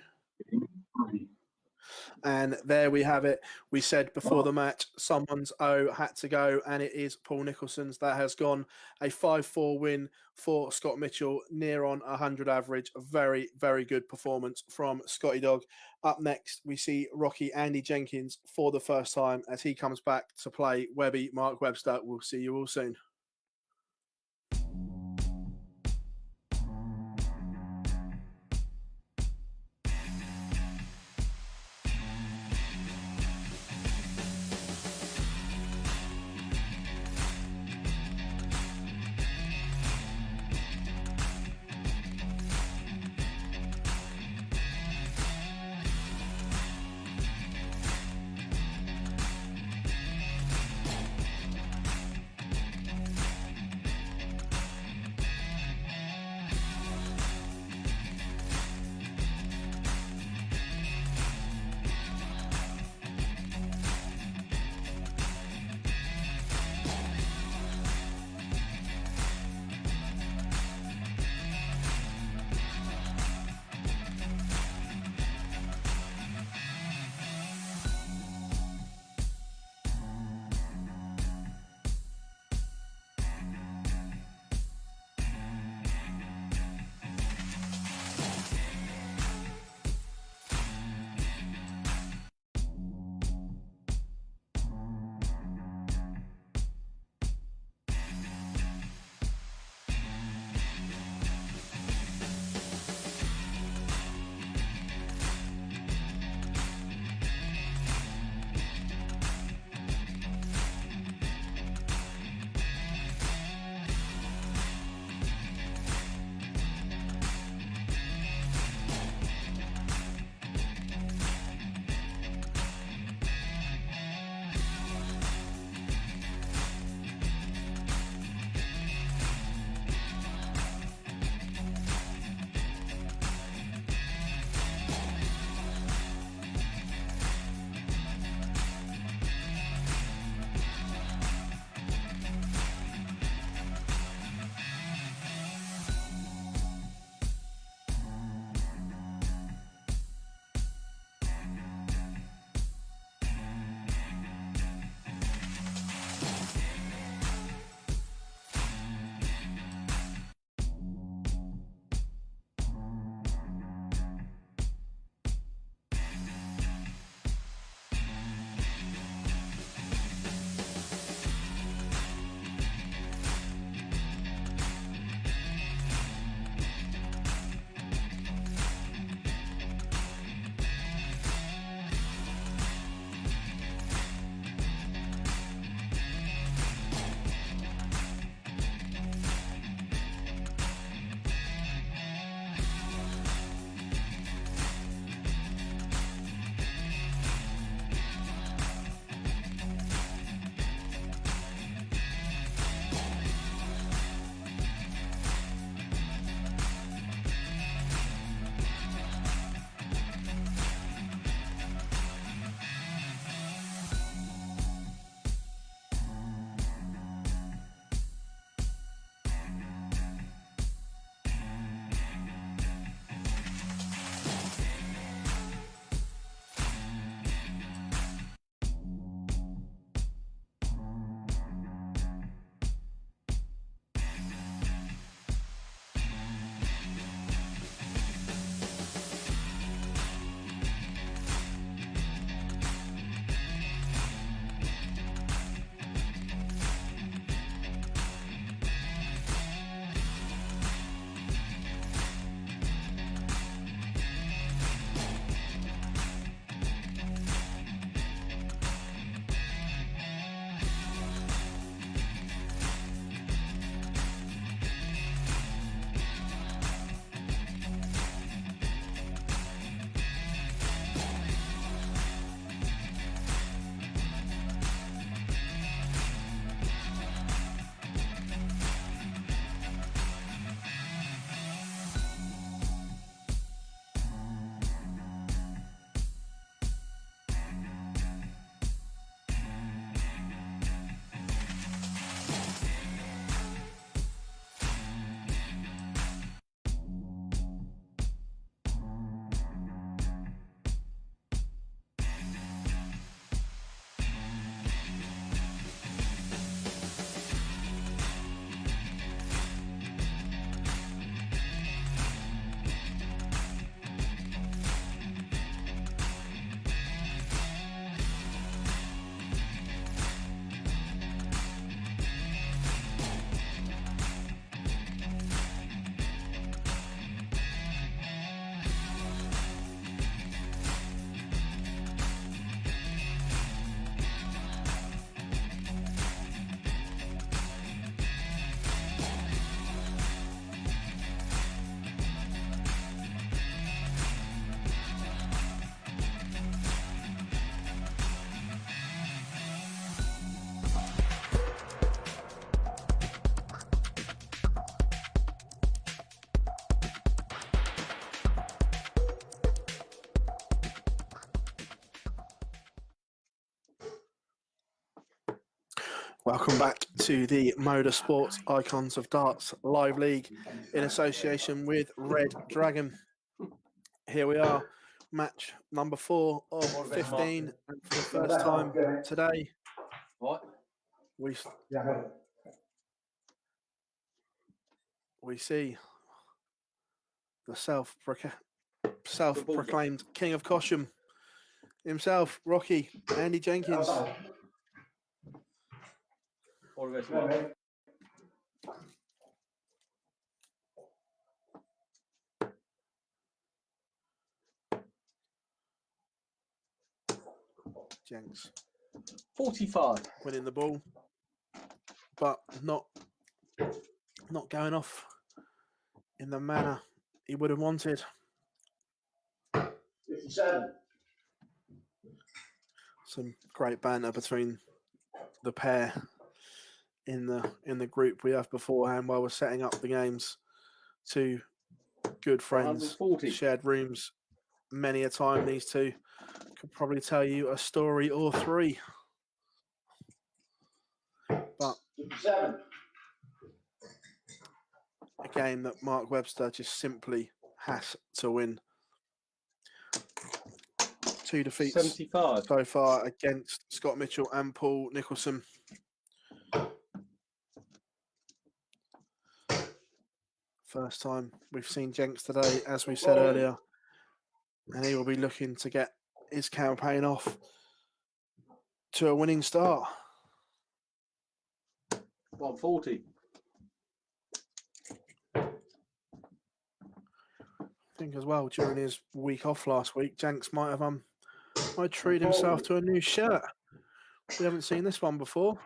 And there we have it. We said before the match, someone's O had to go, and it is Paul Nicholson's that has gone. A 5-4 win for Scott Mitchell, near on 100 average. A very, very good performance from Scotty Dog. Up next, we see Rocky Andy Jenkins for the first time as he comes back to play Webby Mark Webster. We'll see you all soon. Welcome back to the MODUS Sports Icons of Darts Live League in association with Red Dragon. Here we are, match number 4 of 15, and for the first time today, we see the self-proclaimed King of Cosham himself, Rocky, Andy Jenkins. Jenks 45. winning the ball, but not going off in the manner he would have wanted. 57. Some great banter between the pair in the group we have beforehand while we're setting up the games. Two good friends, 140. shared rooms many a time. These two could probably tell you a story or three. But 57. a game that Mark Webster just simply has to win. 2 defeats 75. so far against Scott Mitchell and Paul Nicholson. First time we've seen Jenks today, as we said earlier, and he will be looking to get his campaign off to a winning start. 140. I think as well, during his week off last week, Jenks might treat himself to a new shirt. We haven't seen this one before.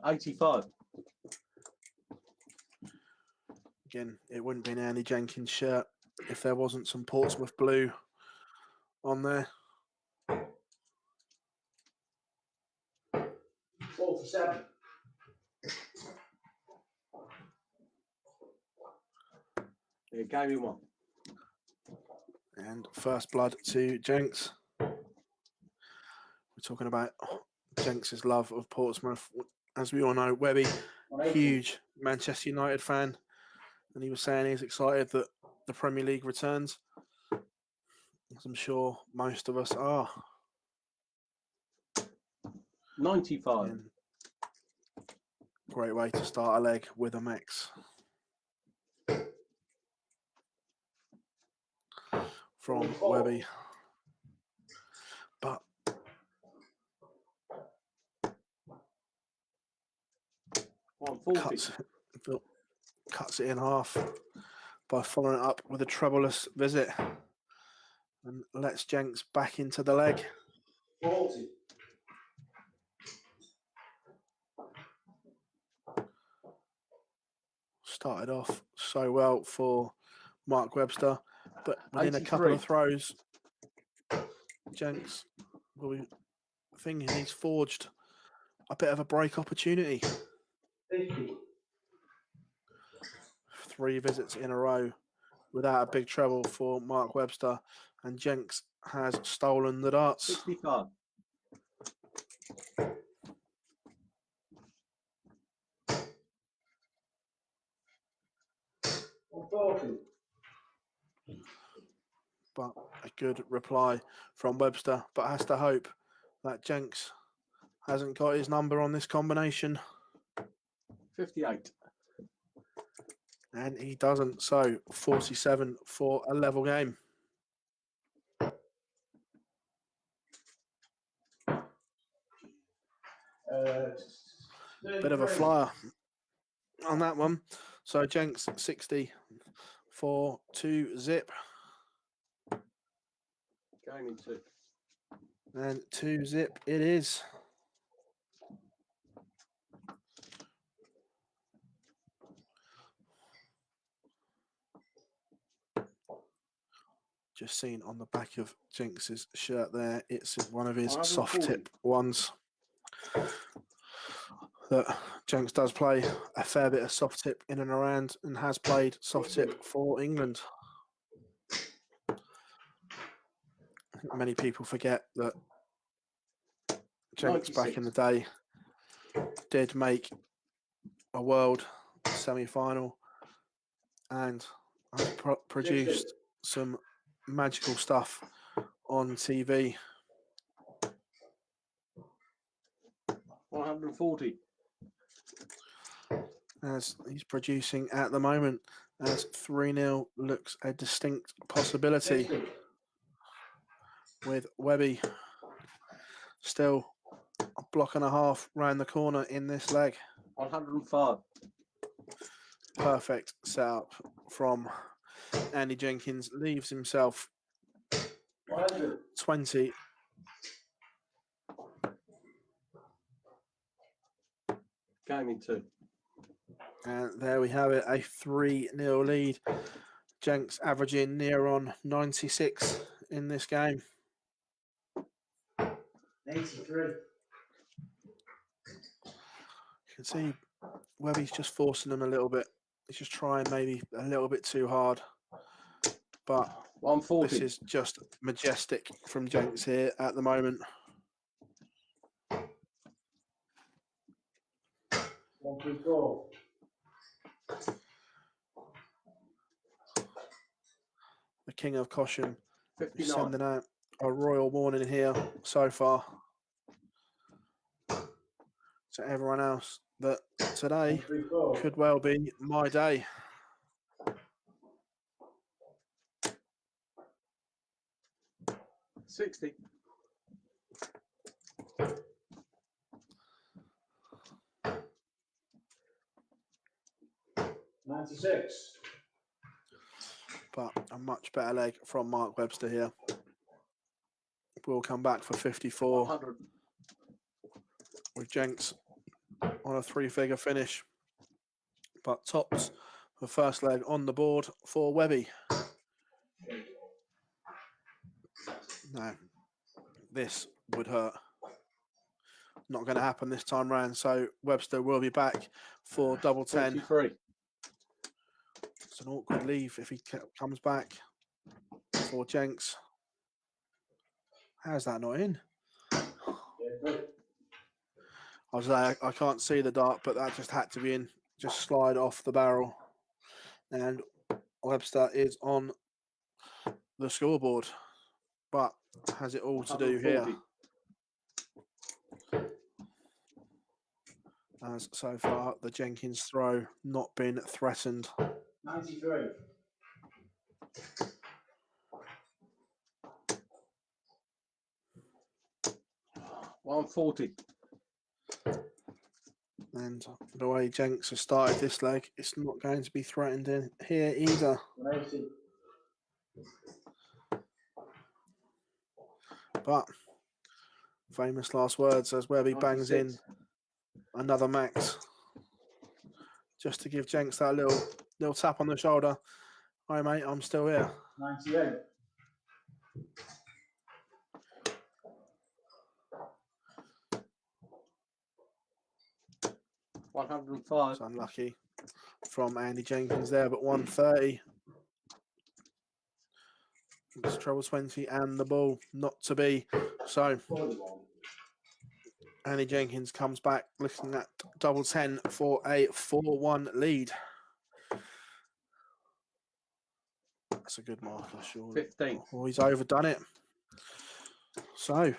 85. Again, it wouldn't be an Andy Jenkins shirt if there wasn't some Portsmouth blue on there. 47. Yeah, gave me one. And first blood to Jenks. We're talking about Jenks's love of Portsmouth. As we all know, Webby, huge Manchester United fan, and he was saying he's excited that the Premier League returns, as I'm sure most of us are. 95. And great way to start a leg with a max. From Webby. But 140. cuts it in half by following it up with a troublous visit and lets Jenks back into the leg. 40. Started off so well for Mark Webster, but within a couple 83. of throws, Jenks will be thinking he's forged a bit of a break opportunity. 50. 3 visits in a row without a big treble for Mark Webster, and Jenks has stolen the darts. 65. 140. But a good reply from Webster, but has to hope that Jenks hasn't got his number on this combination. 58. And he doesn't, so 47 for a level game. Bit of a flyer on that one. So Jenks 60 for 2 zip. Going into. And 2 zip it is. Just seen on the back of Jenks's shirt there, it's one of his soft tip ones. That Jenks does play a fair bit of soft tip in and around, and has played soft tip for England. many people forget that Jenks back in the day did make a world semi-final and produced some magical stuff on TV. 140. As he's producing at the moment, as 3-0 looks a distinct possibility, 60. with Webby still a block and a half round the corner in this leg. 105. Perfect setup from Andy Jenkins, leaves himself 100. 20. Game in 2. And there we have it, a 3-0 lead. Jenks averaging near on 96 in this game. 83. You can see Webby's just forcing them a little bit. He's just trying maybe a little bit too hard. But 140. this is just majestic from Jenks here at the moment. 134. The King of Caution 59. sending out a royal warning here so far to everyone else that today 134. could well be my day. $60. 96. But a much better leg from Mark Webster here. We'll come back for 54 100. with Jenks on a 3-figure finish. But tops the first leg on the board for Webby. No, this would hurt. Not going to happen this time round. So Webster will be back for double 10. 23. It's an awkward leave if he comes back for Jenks. How's that not in? I can't see the dart, but that just had to be in. Just slide off the barrel. And Webster is on the scoreboard. But has it all to do here? 140. As so far, the Jenkins throw not been threatened. 93. $140. And the way Jenks has started this leg, it's not going to be threatened in here either. 180. But famous last words as Webby bangs in another max. Just to give Jenks that little tap on the shoulder. Hi mate, I'm still here. 98. $105. It's unlucky from Andy Jenkins there, but 130. It's treble 20 and the ball not to be. So 41. Andy Jenkins comes back looking at double 10 for a 4-1 lead. That's a good marker, sure. 15. Oh, he's overdone it. So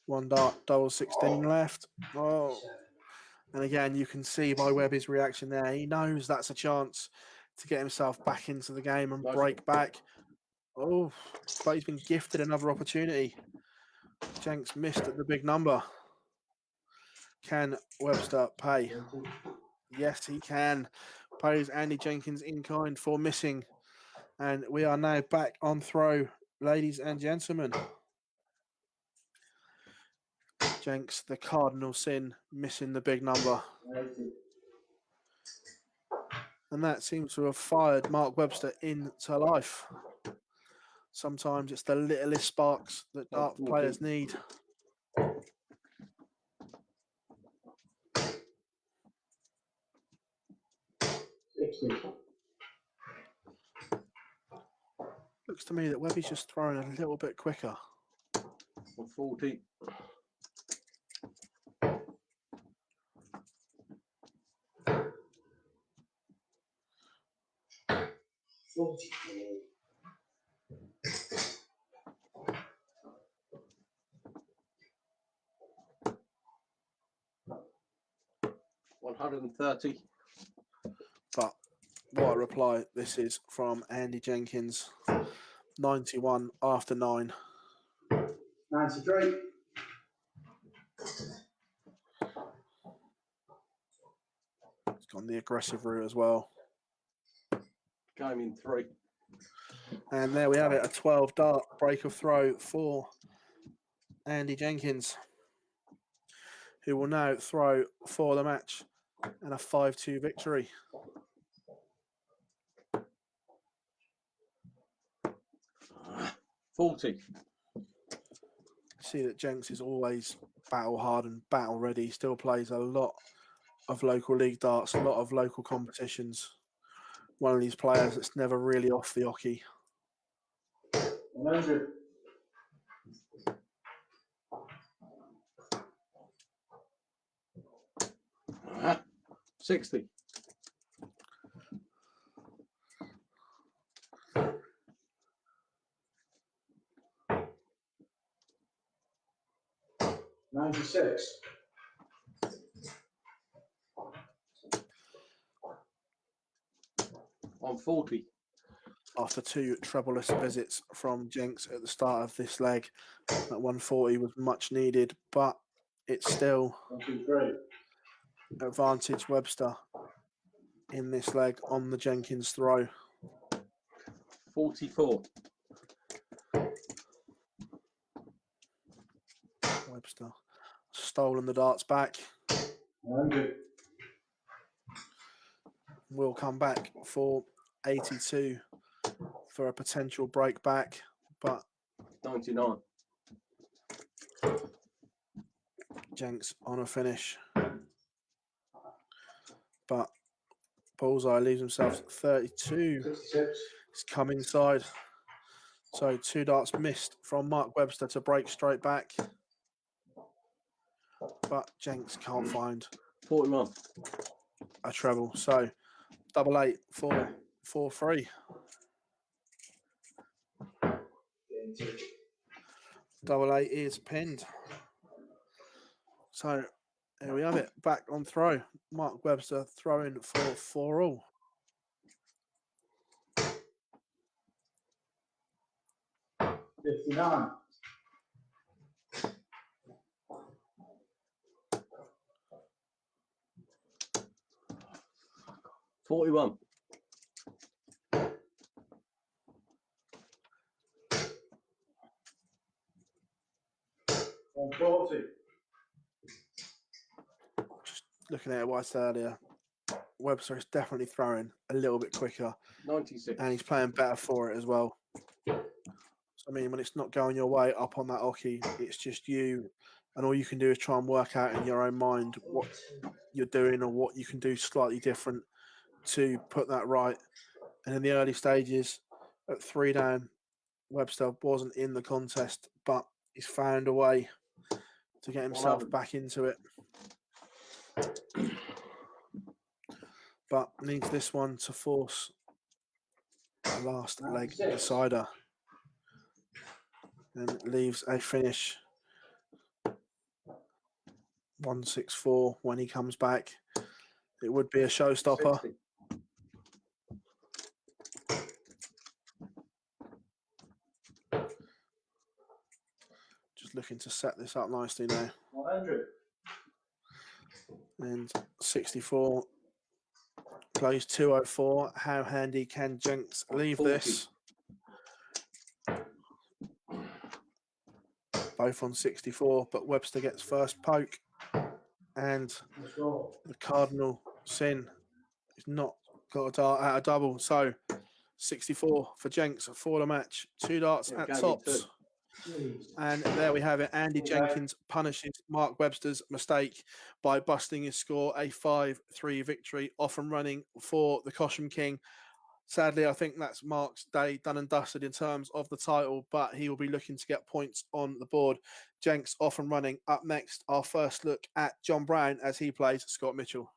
one dart, double 16 left. Oh, and again, you can see by Webby's reaction there, he knows that's a chance to get himself back into the game and break back. Oh, but he's been gifted another opportunity. Jenks missed at the big number. Can Webster pay? Yes, he can. Pays Andy Jenkins in kind for missing. And we are now back on throw, ladies and gentlemen. Jenks, the cardinal sin, missing the big number. 80. And that seems to have fired Mark Webster into life. Sometimes it's the littlest sparks that dart players need. 60. Looks to me that Webby's just throwing a little bit quicker. 140. $130. But what a reply this is from Andy Jenkins. 91 after 9. 93. It's gone the aggressive route as well. Came in 3. And there we have it, a 12 dart break of throw for Andy Jenkins, who will now throw for the match and a 5-2 victory. $40. See that Jenks is always battle hard and battle ready. He still plays a lot of local league darts, a lot of local competitions. One of these players that's never really off the hockey. 100. $60. $96. $140. After 2 troublous visits from Jenks at the start of this leg, that 140 was much needed, but it's still 123. advantage Webster in this leg on the Jenkins throw. 44. Webster stolen the darts back. 100. Will come back for 82 for a potential break back, but 99. Jenks on a finish. But Bullseye leaves himself at 32. 66. He's come inside. So 2 darts missed from Mark Webster to break straight back. But Jenks can't find 41. a treble. So 88 for 4-3. Double 8 is pinned. So here we have it. Back on throw. Mark Webster throwing for 4-all. $59. $41. $140. Just looking at what I said earlier, Webster is definitely throwing a little bit quicker, 96. and he's playing better for it as well. So, I mean, when it's not going your way up on that hockey, it's just you, and all you can do is try and work out in your own mind what you're doing or what you can do slightly different to put that right. And in the early stages, at 3 down, Webster wasn't in the contest, but he's found a way to get himself 100. back into it. But needs this one to force the last leg 96. decider. And leaves a finish 164 when he comes back. It would be a showstopper. 60. Just looking to set this up nicely now. 100. And 64 plays 204. How handy can Jenks leave 40. this? Both on 64, but Webster gets first poke. And Let's go. the Cardinal Sin is not got a dart out of double. So 64 for Jenks for the match. 2 darts Yeah, at gave me tops. 2. Please. And there we have it. Andy Okay. Jenkins punishes Mark Webster's mistake by busting his score, a 5-3 victory, off and running for the Cosham King. Sadly, I think that's Mark's day done and dusted in terms of the title, but he will be looking to get points on the board. Jenks off and running. Up next, our first look at John Brown as he plays Scott Mitchell.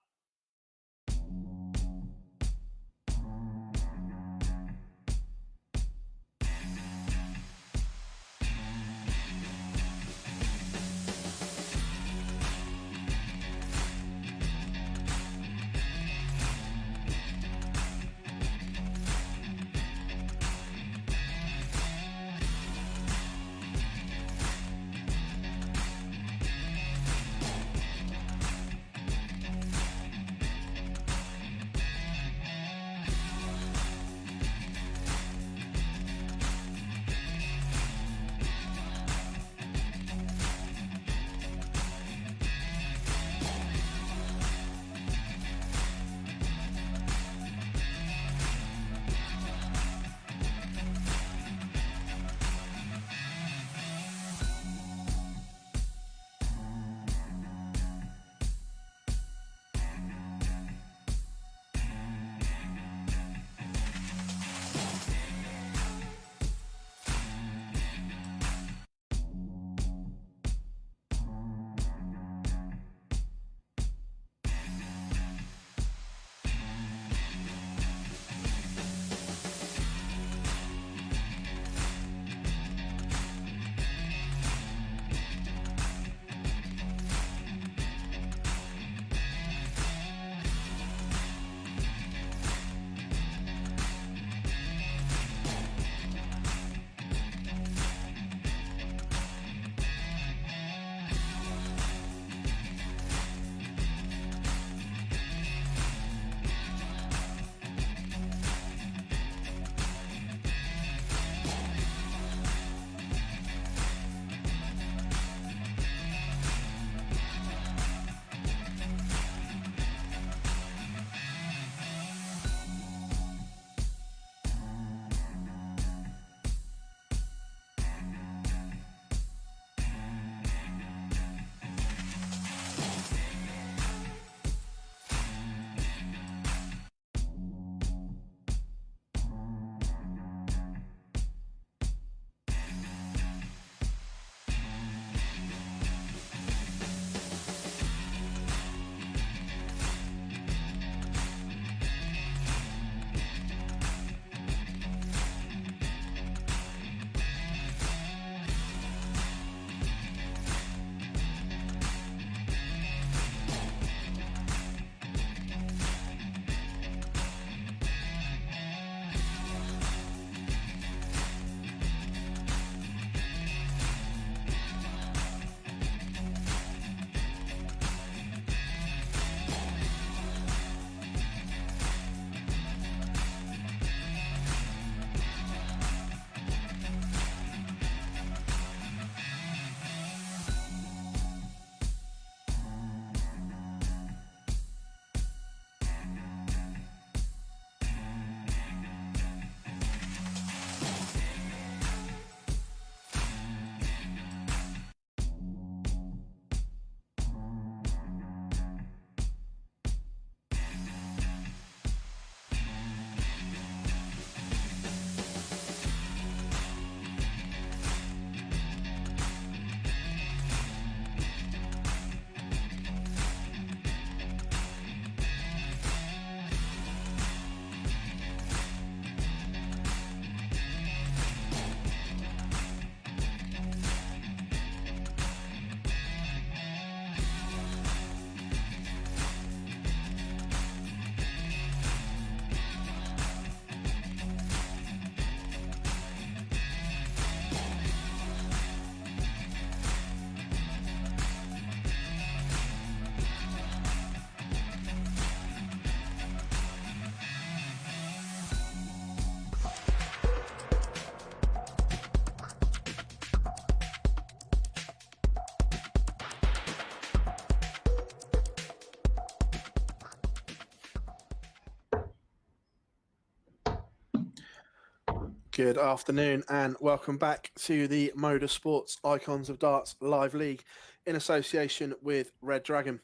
Good afternoon and welcome back to the MODUS Sports Icons of Darts Live League in association with Red Dragon.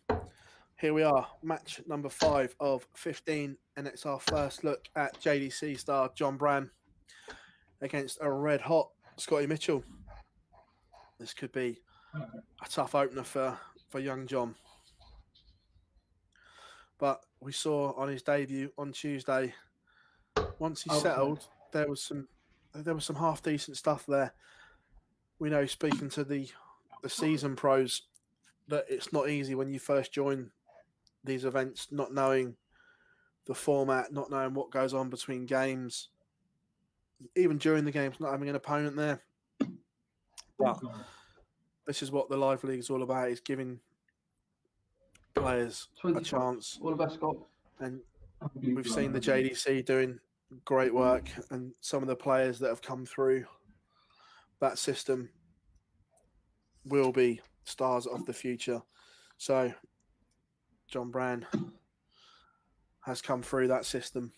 Here we are, match number 5 of 15, and it's our first look at JDC star John Brand against a red hot Scotty Mitchell. This could be a tough opener for young John. But we saw on his debut on Tuesday, once he settled, there was some half decent stuff there. We know, speaking to the season pros, that it's not easy when you first join these events, not knowing the format, not knowing what goes on between games, even during the games, not having an opponent there. But this is what the Live League is all about, is giving players a chance. All the best, Scott. And we've seen the JDC doing great work, and some of the players that have come through that system will be stars of the future. So John Brand has come through that system.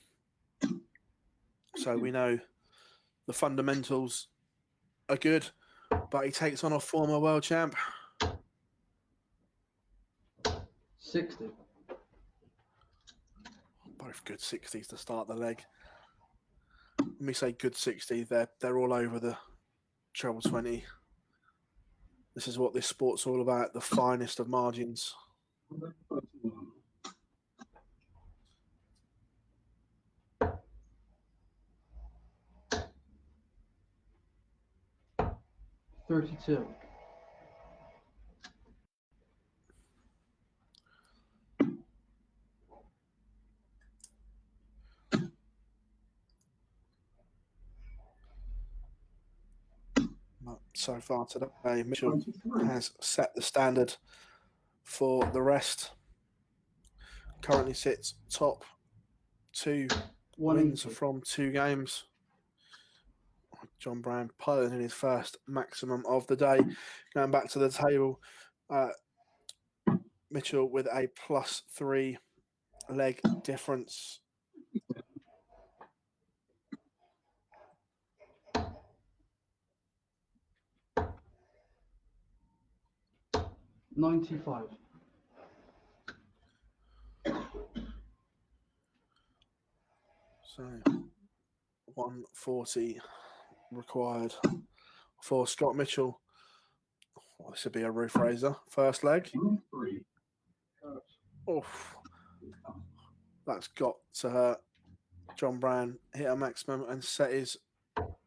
So we know the fundamentals are good, but he takes on a former world champ. 60. Both good 60s to start the leg. When we say good 60, they're all over the treble 20. This is what this sport's all about, the finest of margins. 32. So far today, Mitchell has set the standard for the rest. Currently sits top 2 wins from 2 games. John Brand piling in his first maximum of the day. Going back to the table, Mitchell with a +3 leg difference. $95. So 140 required for Scott Mitchell. Well, this would be a roof raiser. First leg. Oof. That's got to hurt. John Brand hit a maximum and set his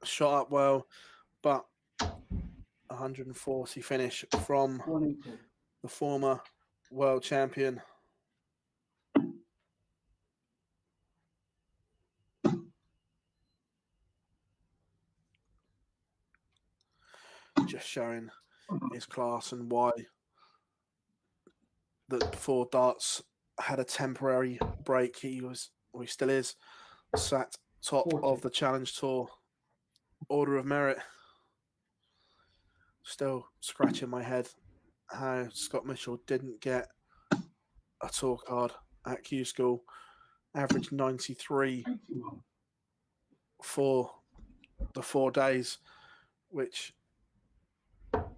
shot up well, but 140 finish from 180. the former world champion. Just showing his class and why that before darts had a temporary break, he still is sat top 40. of the Challenge Tour Order of Merit. Still scratching my head how Scott Mitchell didn't get a tour card at Q School. Averaged 93 for the 4 days, which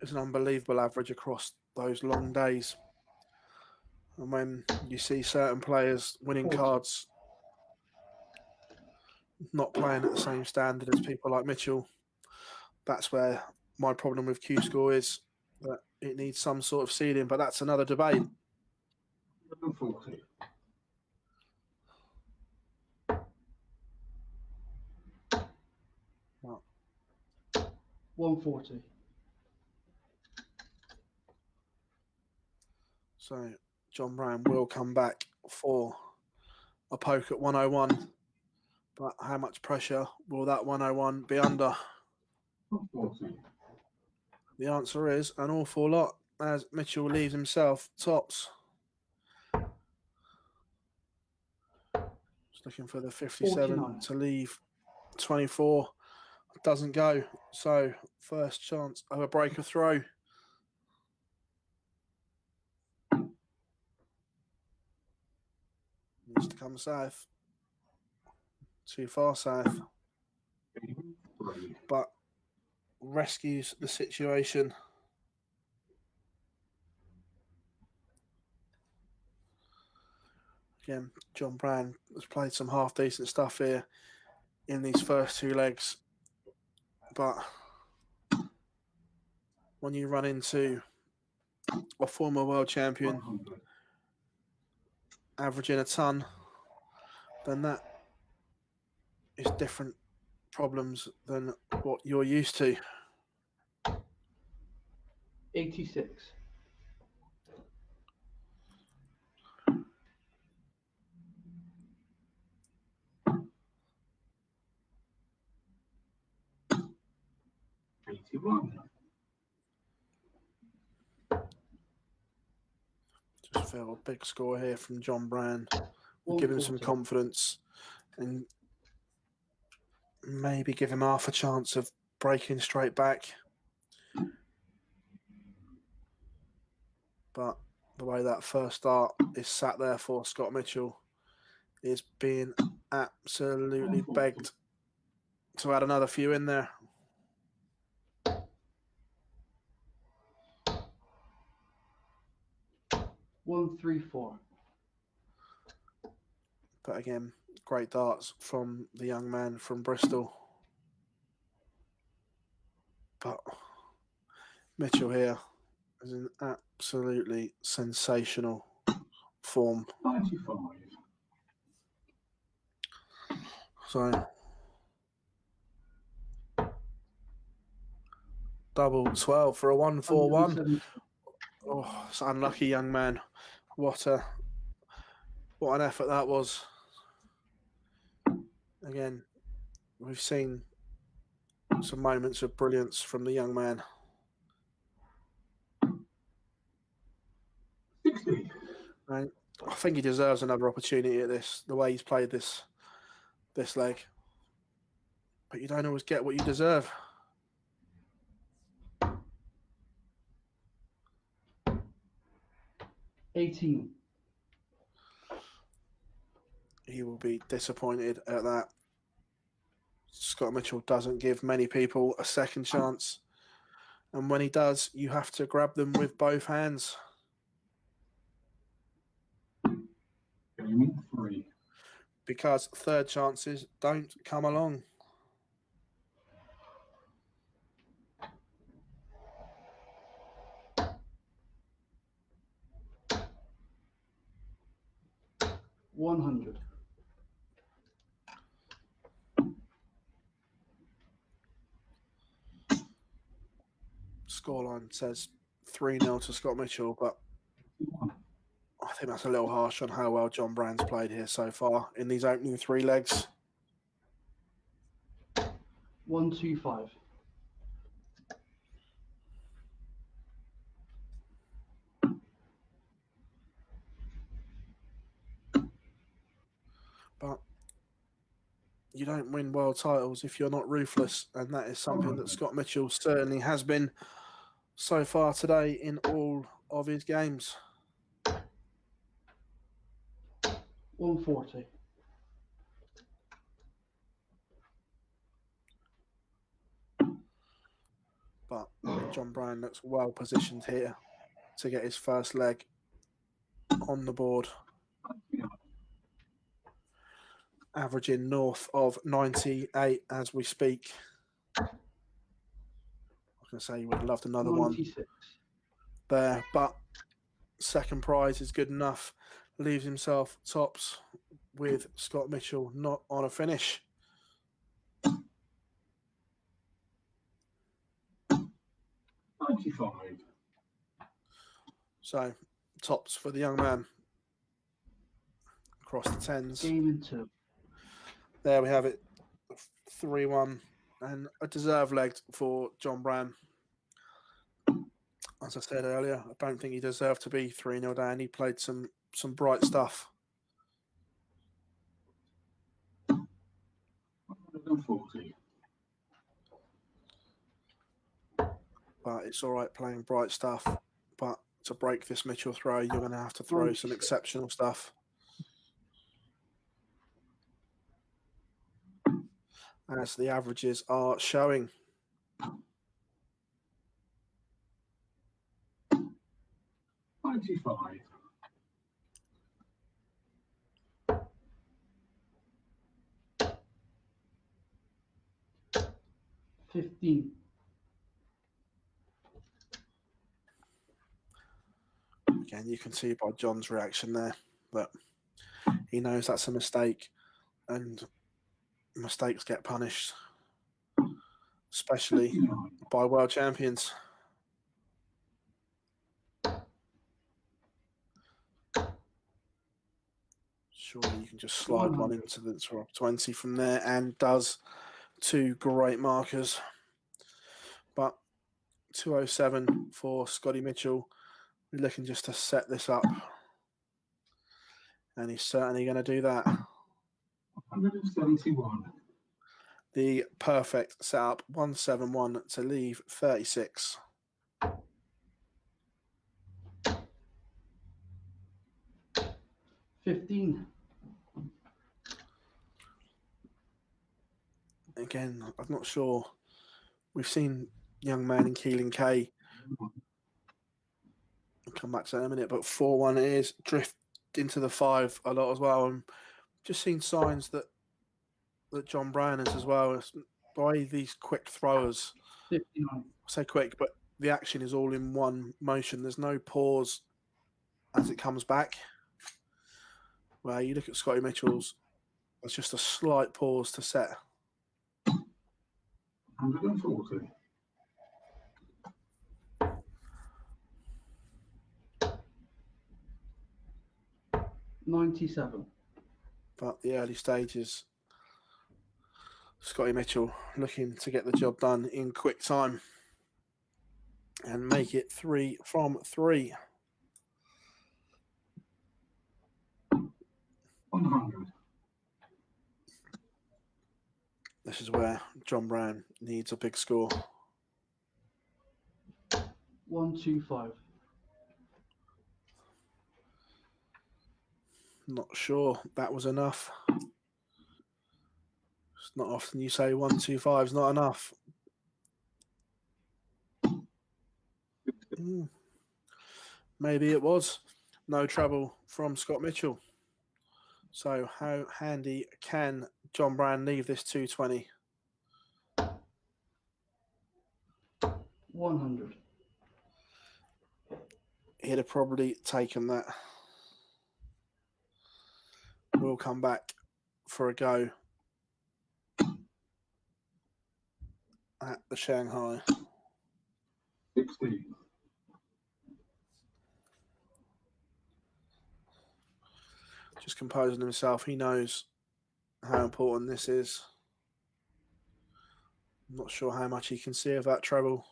is an unbelievable average across those long days. And when you see certain players winning cards, not playing at the same standard as people like Mitchell, that's where my problem with Q School is, that it needs some sort of seeding, but that's another debate. 140. Well, 140. so John Brand will come back for a poke at 101, but how much pressure will that 101 be under? 140. The answer is an awful lot, as Mitchell leaves himself tops. Just looking for the 57 49. to leave 24. Doesn't go. So first chance of a breaker throw. Needs to come south. Too far south. But rescues the situation. Again, John Brand has played some half decent stuff here in these first two legs, but when you run into a former world champion 100. averaging a ton, then that is different problems than what you're used to. 86. $81. Just feel a big score here from John Brand. Give him some 140. confidence and maybe give him half a chance of breaking straight back. But the way that first start is sat there for Scott Mitchell is being absolutely begged to add another few in there. $134. But again, great darts from the young man from Bristol. But Mitchell here is in absolutely sensational form. 95. So double 12 for a 141. 170. Oh, it's unlucky, young man. What an effort that was. Again, we've seen some moments of brilliance from the young man. 60. Right? I think he deserves another opportunity at this, the way he's played this leg. But you don't always get what you deserve. $18. He will be disappointed at that. Scott Mitchell doesn't give many people a second chance. And when he does, you have to grab them with both hands. Gaming 3. Because third chances don't come along. $100. Scoreline says 3-0 to Scott Mitchell, but I think that's a little harsh on how well John Brand's played here so far in these opening three legs. 125. But you don't win world titles if you're not ruthless, and that is something that Scott Mitchell certainly has been so far today in all of his games. 140. But John Brand looks well positioned here to get his first leg on the board. Averaging north of 98 as we speak. I was going to say you would have loved another 96. one there, but second prize is good enough. Leaves himself tops with Scott Mitchell not on a finish. 95. So tops for the young man. Across the tens. Gaming 2. There we have it. 3-1 and a deserved leg for John Brand. As I said earlier, I don't think he deserved to be 3-0 down. He played some bright stuff. 140. But it's all right playing bright stuff. But to break this Mitchell throw, you're going to have to throw some exceptional stuff. As the averages are showing. 95. 15. Again, you can see by John's reaction there that he knows that's a mistake, and mistakes get punished, especially 59. by world champions. Surely you can just slide one into the top 20 from there, and does. Two great markers. But 207 for Scotty Mitchell. We're looking just to set this up. And he's certainly going to do that. 171. The perfect setup, 171 to leave 36. $15. Again, I'm not sure. We've seen young man in Keeling K. I'll come back to that in a minute, but 4-1 is drift into the 5 a lot as well. And just seen signs that John Brown is as well. By these quick throwers, 59. I say quick, but the action is all in one motion. There's no pause as it comes back. Where you look at Scotty Mitchell's, it's just a slight pause to set. 140. $97. But the early stages, Scotty Mitchell looking to get the job done in quick time and make it 3 from 3. 100. This is where John Brown needs a big score. 125. Not sure that was enough. It's not often you say 125 is not enough. Maybe it was. No trouble from Scott Mitchell. So how handy can John Brown leave this 220? 100. He'd have probably taken that. We'll come back for a go at the Shanghai. 60. Just composing himself. He knows how important this is. I'm not sure how much he can see of that treble.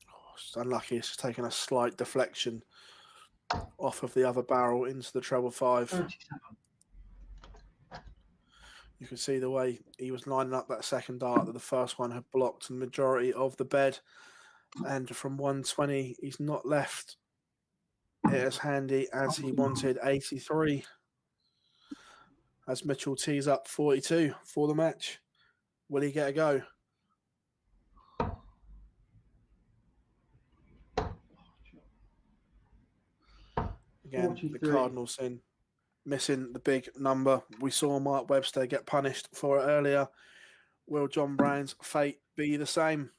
Oh, it's unlucky. It's just taken a slight deflection off of the other barrel into the treble 5. 37. You can see the way he was lining up that second dart that the first one had blocked the majority of the bed. And from 120, he's not left it as handy as he wanted. 83. As Mitchell tees up 42 for the match. Will he get a go? Again, 43. the Cardinals in missing the big number. We saw Mark Webster get punished for it earlier. Will John Brown's fate be the same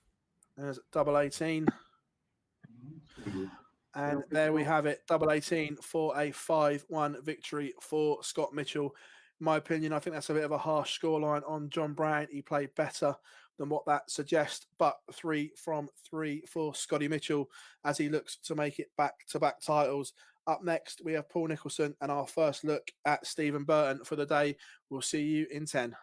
as double 18? And there we have it, double 18 for a 5-1 victory for Scott Mitchell. In my opinion, I think that's a bit of a harsh scoreline on John Brown. He played better than what that suggests, but 3 from 3 for Scotty Mitchell as he looks to make it back-to-back titles. Up next, we have Paul Nicholson and our first look at Stephen Burton for the day. We'll see you in 10.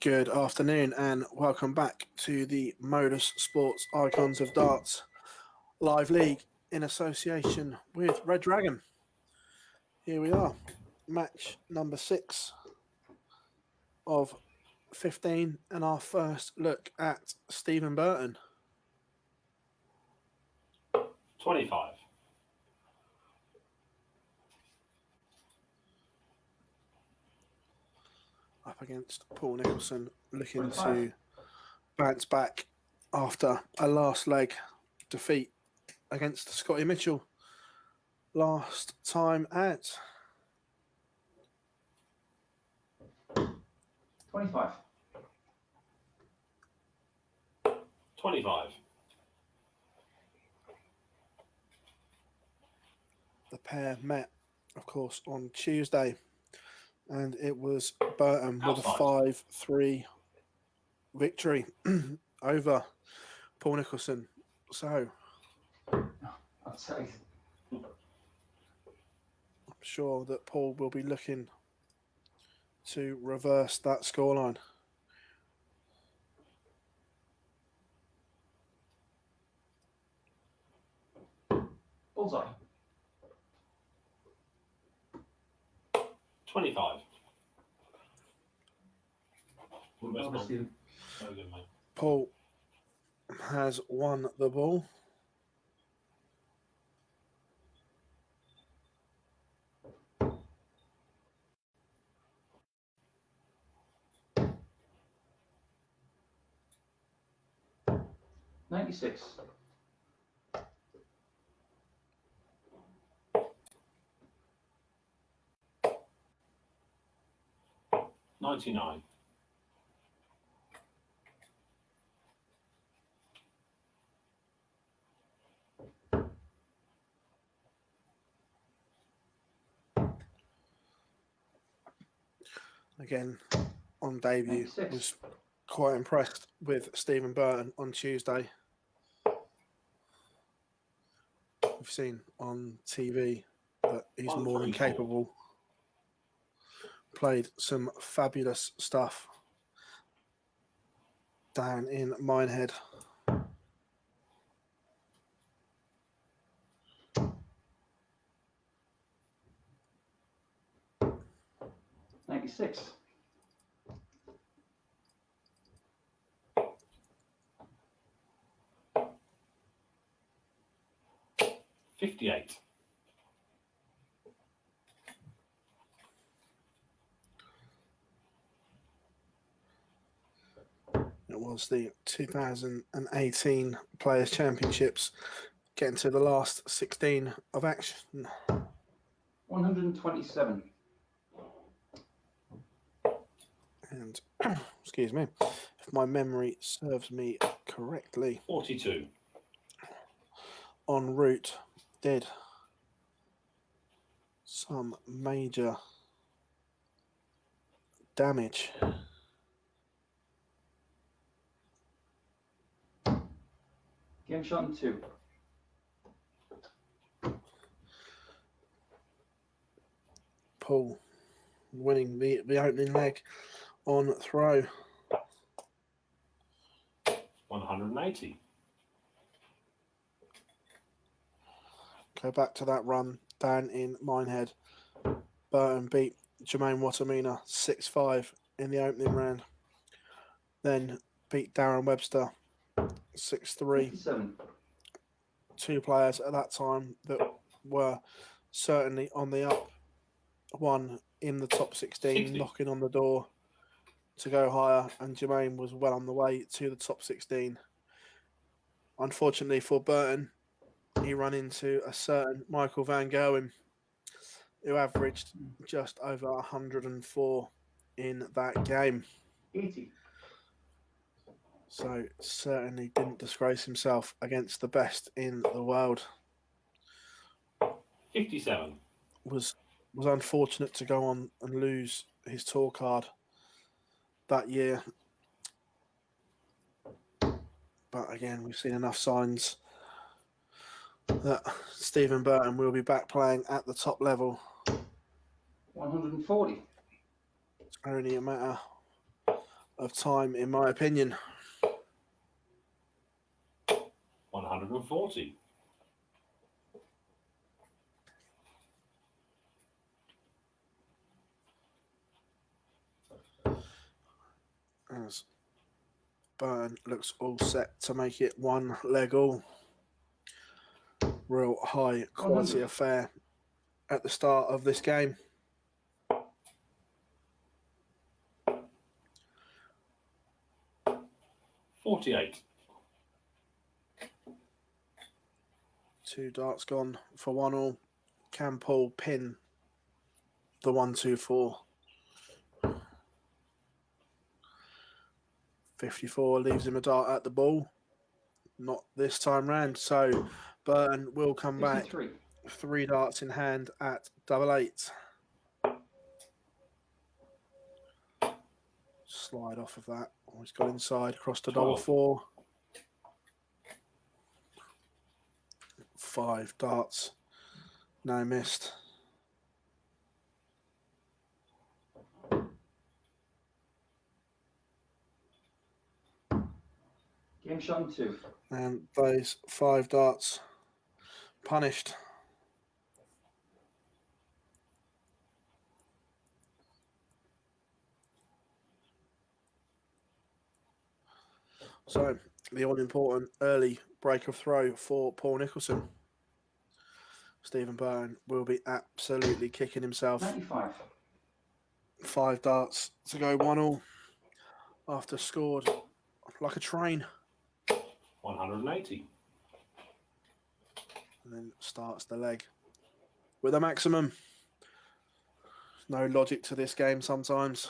Good afternoon and welcome back to the MODUS Sports Icons of Darts Live League in association with Red Dragon. Here we are, match number 6 of 15 and our first look at Stephen Burton. 25. Up against Paul Nicholson, looking 25. to bounce back after a last leg defeat against Scotty Mitchell last time out. 25. 25. The pair met, of course, on Tuesday, and it was Burton with a Outside. 5-3 victory over Paul Nicholson. So I'd say I'm sure that Paul will be looking to reverse that scoreline. bullseye. 25. Obviously, Very good, mate. Paul has won the ball. $96. 99. Again, on debut, 96. was quite impressed with Stephen Burton on Tuesday. We've seen on TV that he's more than 134. capable. Played some fabulous stuff down in Minehead. $96. 58. It was the 2018 Players' Championships, getting to the last 16 of action. 127. And, excuse me, if my memory serves me correctly, 42. en route did some major damage. Game shot in 2. Paul winning the opening leg on throw. 180. Go back to that run down in Minehead. Burton beat Jermaine Watamina 6-5 in the opening round. Then beat Darren Webster 6-3. 57. Two players at that time that were certainly on the up. One in the top 16, 60. knocking on the door to go higher, and Jermaine was well on the way to the top 16. Unfortunately for Burton, he ran into a certain Michael Van Gerwen, who averaged just over 104 in that game. 80. So certainly didn't disgrace himself against the best in the world. 57. Was unfortunate to go on and lose his tour card that year. But again, we've seen enough signs that Stephen Burton will be back playing at the top level. 140. It's only a matter of time, in my opinion. 140. As Burn looks all set to make it one leg all. Real high quality 100. affair at the start of this game. $48. 2 darts gone for 1 all. Can Paul pin the 1-2-4? 54 leaves him a dart at the ball. Not this time round. So Burton will come back. 53. 3 darts in hand at 88. Slide off of that. Oh, he's got inside, across to 12. 4. 5 darts. No missed. Game shot in 2. And those 5 darts punished. So the all-important early break of throw for Paul Nicholson. Stephen Burton will be absolutely kicking himself. 95. 5 darts to go 1 all after scored like a train. 180. And then starts the leg with a maximum. No logic to this game sometimes.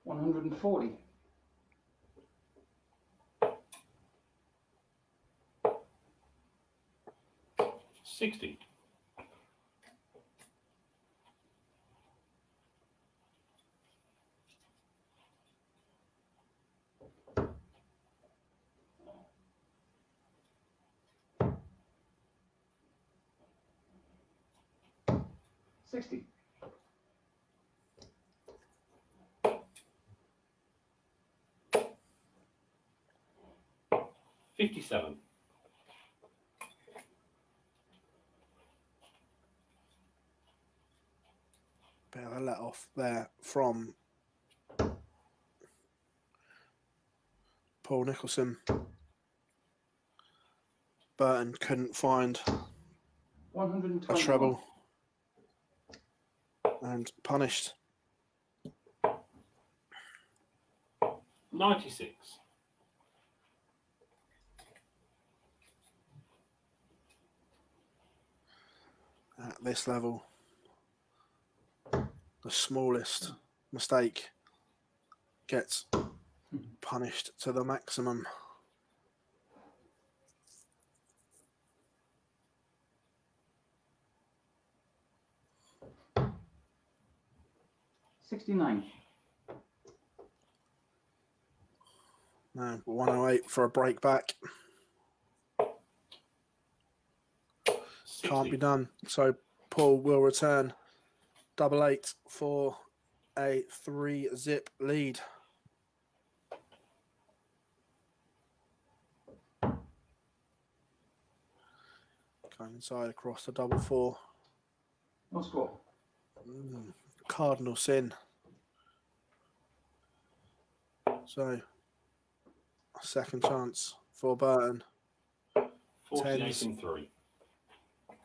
$140. 60. 60. 57. Bit of a let off there from Paul Nicholson. Burton couldn't find a 121. treble and punished. 96. At this level, the smallest mistake gets punished to the maximum. $69. No, 108 for a break back. Can't be 60. done. So Paul will return 88 for a 3-zip lead. Going inside across the 4. No score. Cardinal sin. So, a second chance for Burton. 48 Tens. and 3.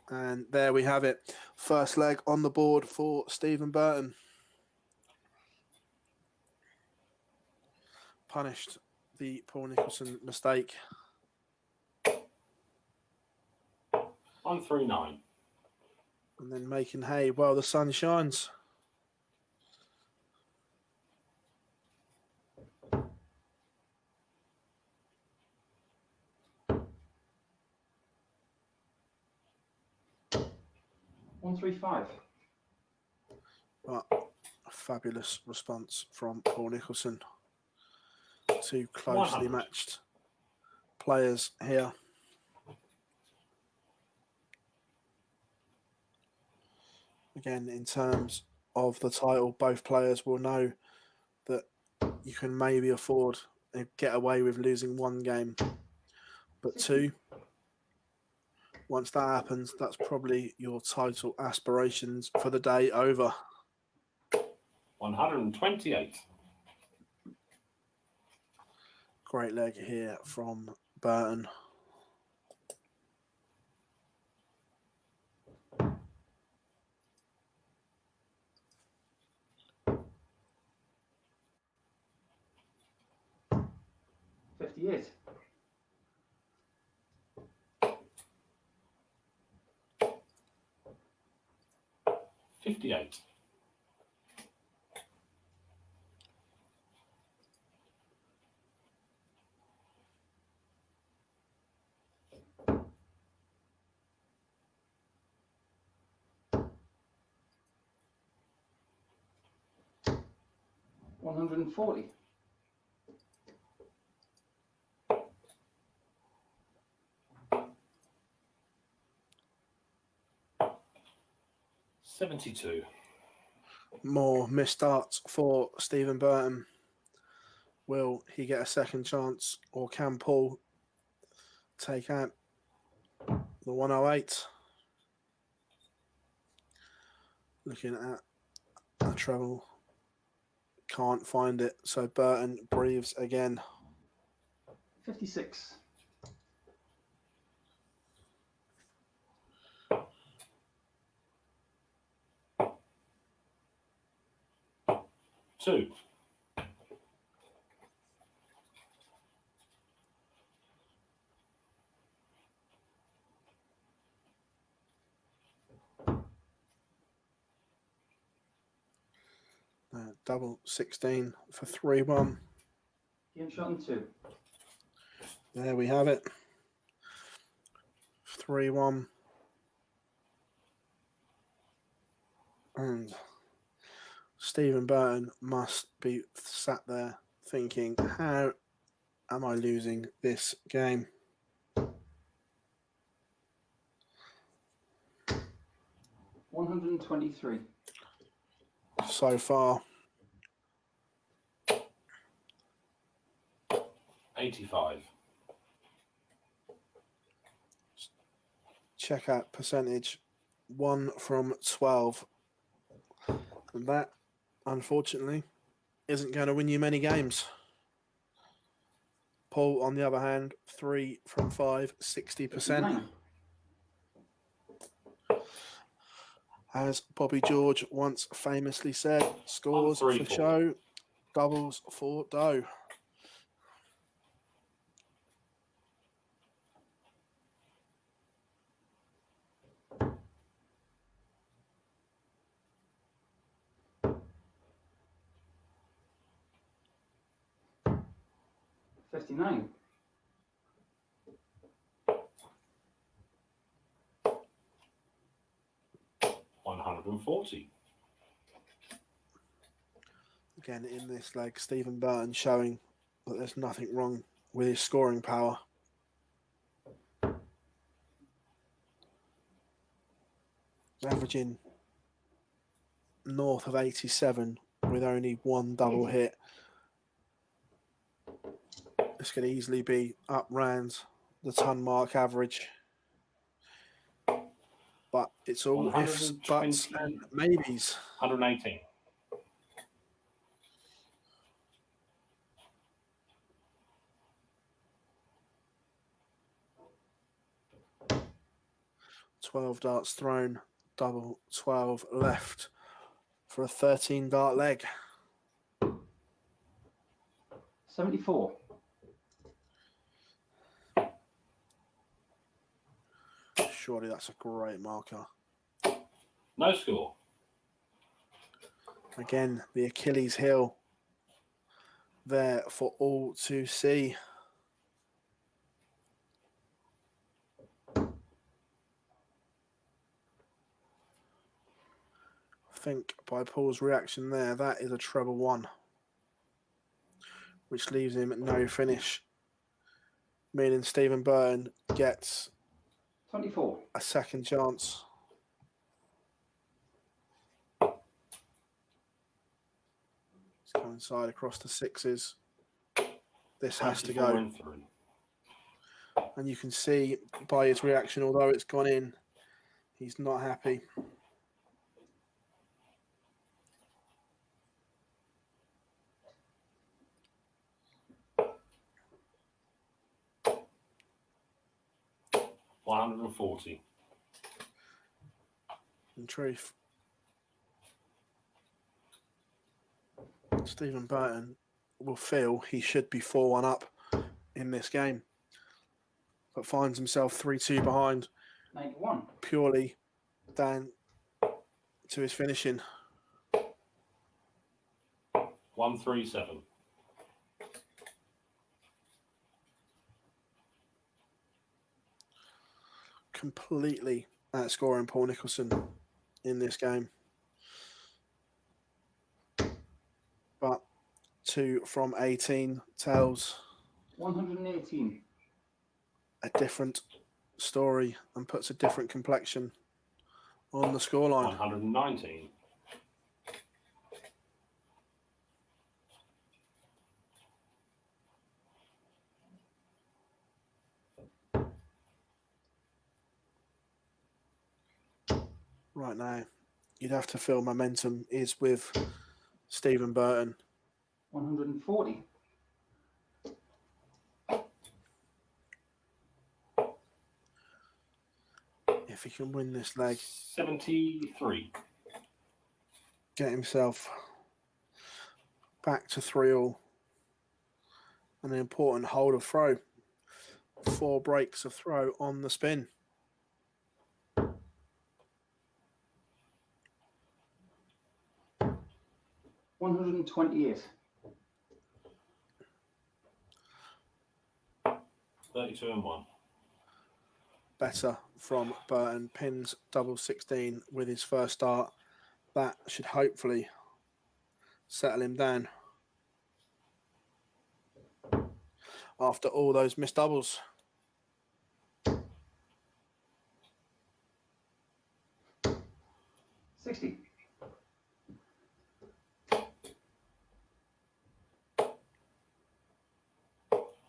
And there we have it. First leg on the board for Stephen Burton. Punished the Paul Nicholson mistake. 139. And then making hay while the sun shines. $135. But a fabulous response from Paul Nicholson. 2 closely 100. matched players here. Again, in terms of the title, both players will know that you can maybe afford and get away with losing one game, but two, once that happens, that's probably your title aspirations for the day over. 128. Great leg here from Burton. $58. 58. 140. 72. More missed darts for Stephen Burton. Will he get a second chance, or can Paul take out the 108? Looking at a treble. Can't find it, so Burton breathes again. 56. 2. 16 for 3-1. Game shot in 2. There we have it. 3-1. And Stephen Burton must be sat there thinking, how am I losing this game? $123. So far, 85. checkout percentage 1 from 12. And that, unfortunately, isn't going to win you many games. Paul, on the other hand, 3 from 5, 60%. 59. As Bobby George once famously said, scores On for 3-4. show, doubles for dough. $59. 140. Again, in this leg, Stephen Burton showing that there's nothing wrong with his scoring power. Averaging north of 87 with only one double hit. This could easily be up round the ton mark average. But it's all ifs, buts, and maybes. 118. 12 darts thrown, double 12 left for a 13 dart leg. 74. Surely that's a great marker. No score. Again, the Achilles heel there for all to see. I think by Paul's reaction there, that is a treble 1, which leaves him at no finish, meaning Stephen Burton gets 24. a second chance. Coincide across the sixes. This has to 24 go. and 3. And you can see by his reaction, although it's gone in, he's not happy. $140. In truth, Stephen Burton will feel he should be 4-1 up in this game, but finds himself 3-2 behind 91. purely down to his finishing. 137. Completely outscoring Paul Nicholson in this game. But 2 from 18 tells 118. a different story and puts a different complexion on the scoreline. 119. Right now, you'd have to feel momentum is with Stephen Burton. 140. If he can win this leg, 73. get himself back to 3-all. An important hold of throw. 4 breaks of throw on the spin. $128. 32 and 1. Better from Burton. Pins double 16 with his first start. That should hopefully settle him down after all those missed doubles. $60.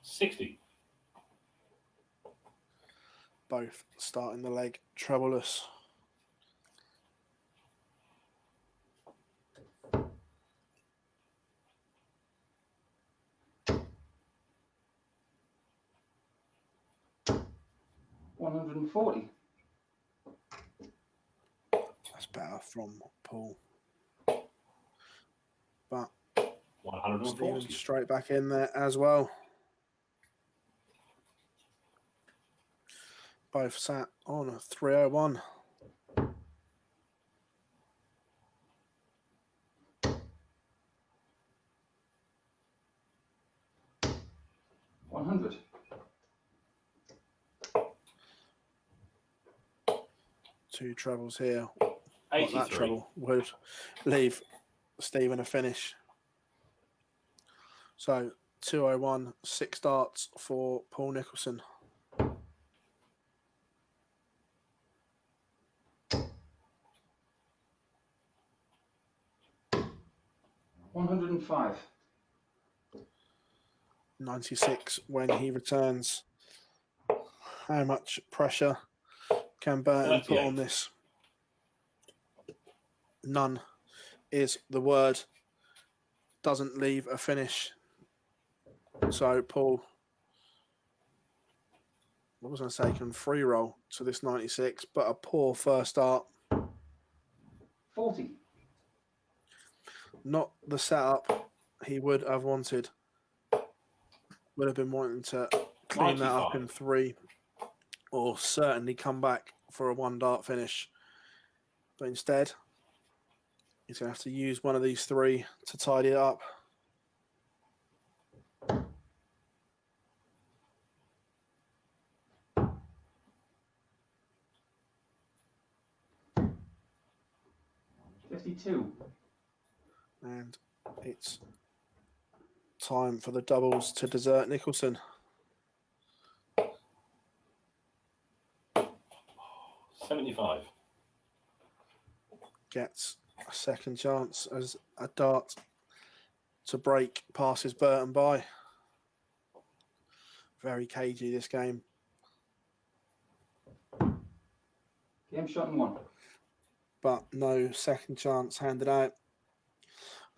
60. Both starting the leg troubleless. $140. That's better from Paul. But Stephen 140. straight back in there as well. Both sat on a 301. $100. Two trebles here. What that 83. treble would leave Stephen a finish. So 201, 6 darts for Paul Nicholson. $105. 96 when he returns. How much pressure can Burton put on 38. this? None is the word. Doesn't leave a finish. So Paul, what was I say, can free roll to this 96, but a poor first start. 40. Not the setup he would have wanted. Would have been wanting to clean that up in 3, or certainly come back for a 1 dart finish. But instead, he's going to have to use one of these 3 to tidy it up. $52. And it's time for the doubles to desert Nicholson. 75. Gets a second chance as a dart to break passes Burton by. Very cagey, this game. Game shot and 1. But no second chance handed out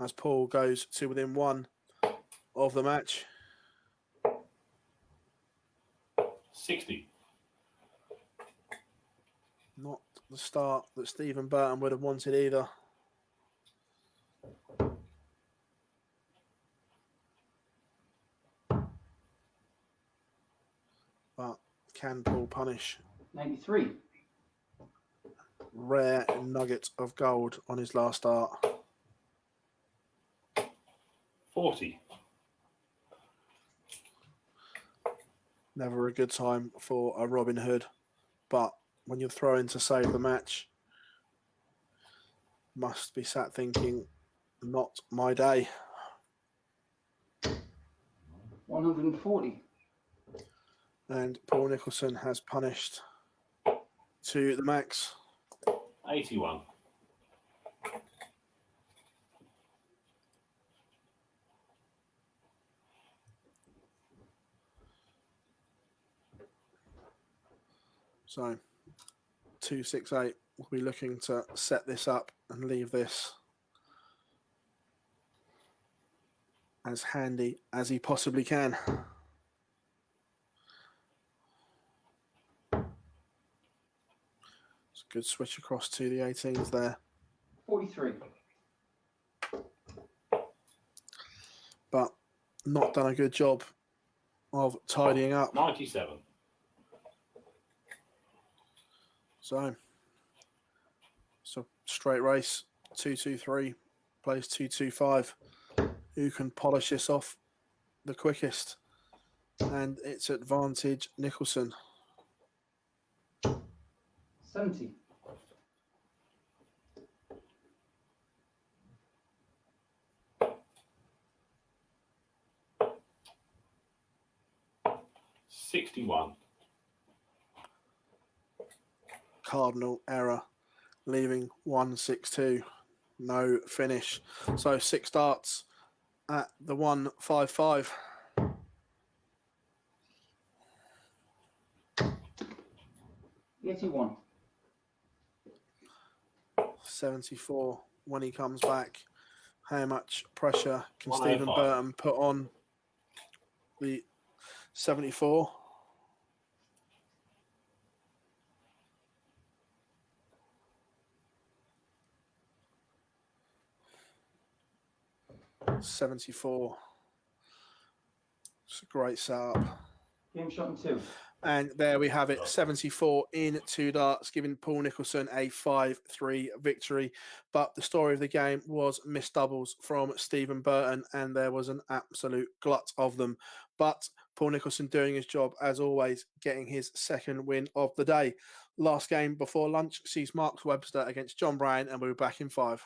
as Paul goes to within 1 of the match. 60. Not the start that Stephen Burton would have wanted either. But can Paul punish? 93. Rare nugget of gold on his last start. 40. Never a good time for a Robin Hood, but when you're throwing to save the match, must be sat thinking, not my day. 140. And Paul Nicholson has punished to the max. 81. So 268 will be looking to set this up and leave this as handy as he possibly can. It's a good switch across to the 18s there. 43. But not done a good job of tidying up. 97. So straight race, 2-2-3, plays 2-2-5. Who can polish this off the quickest? And it's advantage Nicholson. 70. 61. Cardinal error, leaving 162. No finish. So 6 darts at the 155. 81. 74 when he comes back. How much pressure can Stephen 105. Burton put on the 74? $74. It's a great setup. Game shot and 2. And there we have it, 74 in 2 darts, giving Paul Nicholson a 5-3 victory. But the story of the game was missed doubles from Stephen Burton, and there was an absolute glut of them. But Paul Nicholson doing his job, as always, getting his second win of the day. Last game before lunch sees Mark Webster against John Brown, and we'll be back in 5.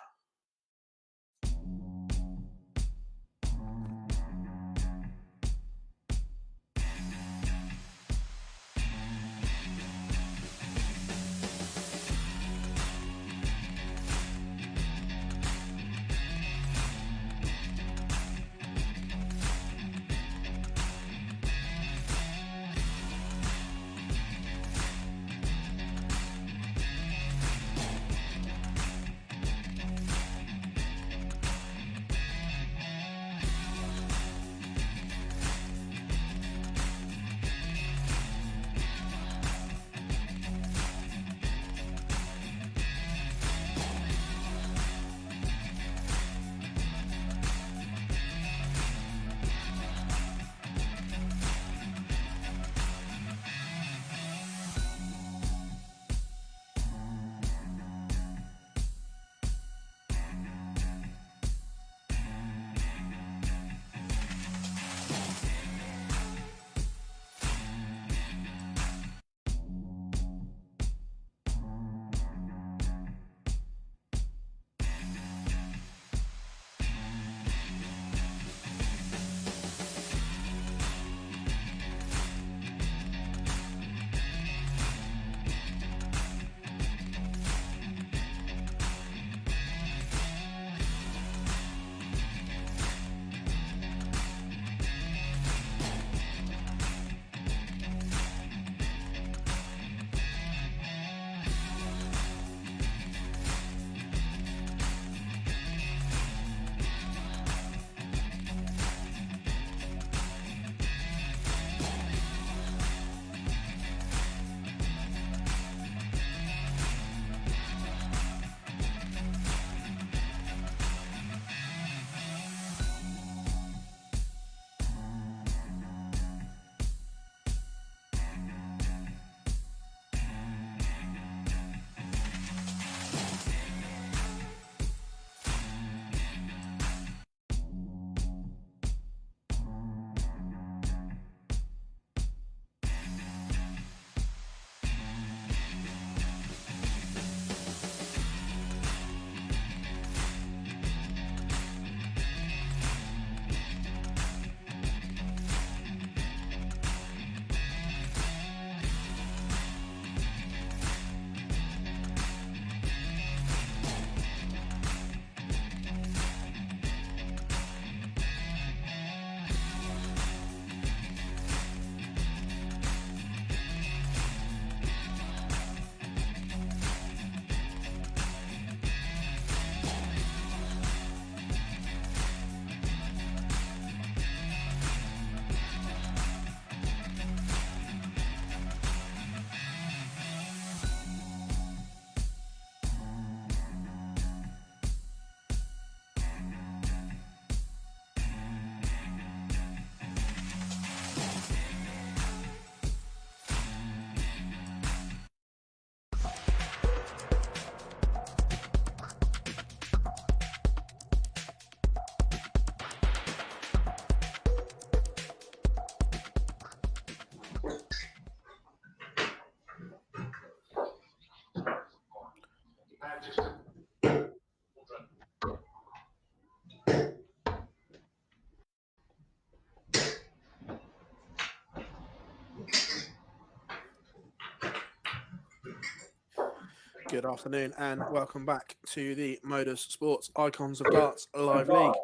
Good afternoon and welcome back to the MODUS Sports Icons of Darts Live League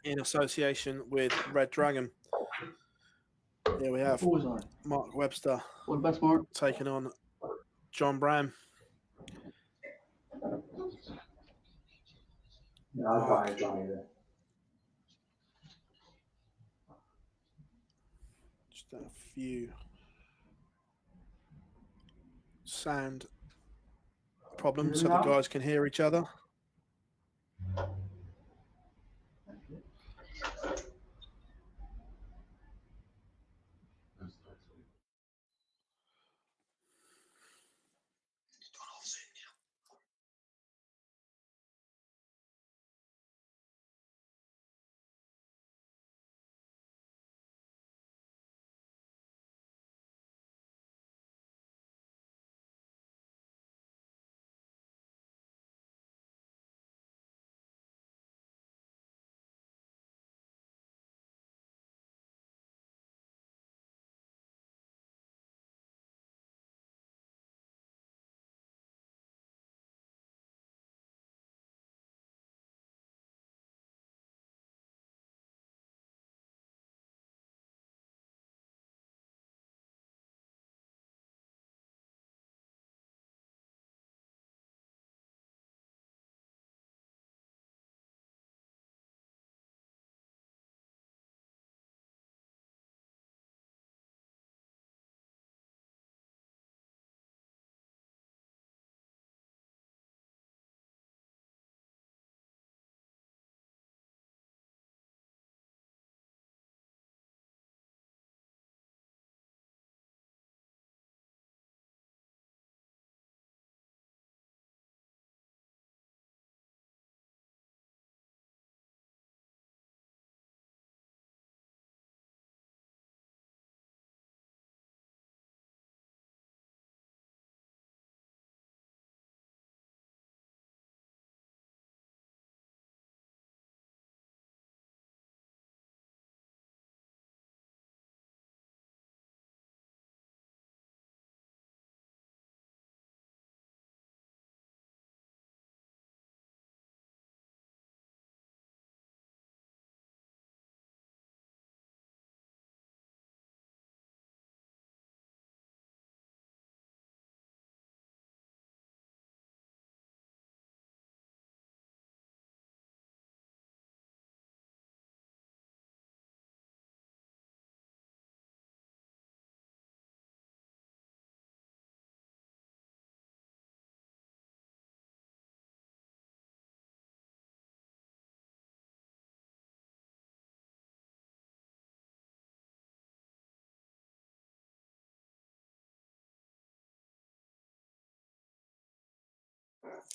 in association with Red Dragon. Here we have What was I? Mark Webster All the best, Mark. taking on John Brown. No, I got it, Johnny there. Just a few sound problems so the guys can hear each other.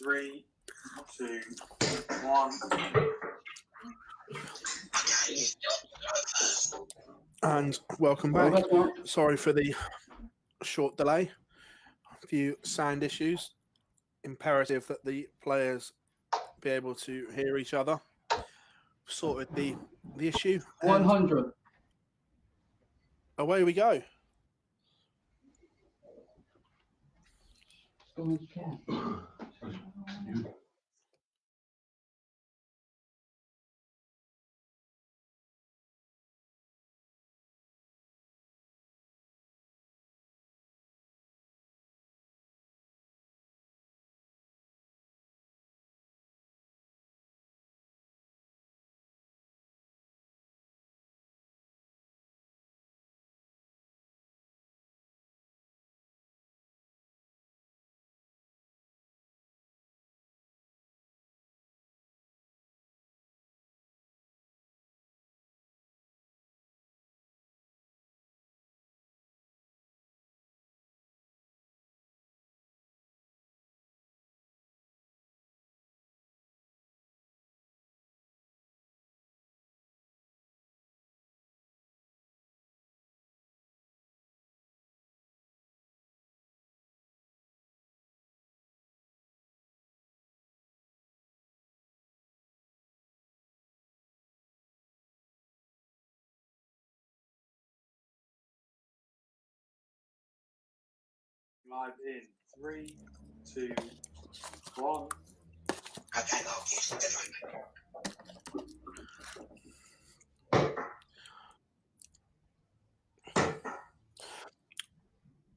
Three, two, one. And welcome All the back. best, Mark. Sorry for the short delay. A few sound issues. Imperative that the players be able to hear each other. Sorted the issue. And 100. away we go. Go as you can. Live in 3, 2, 1.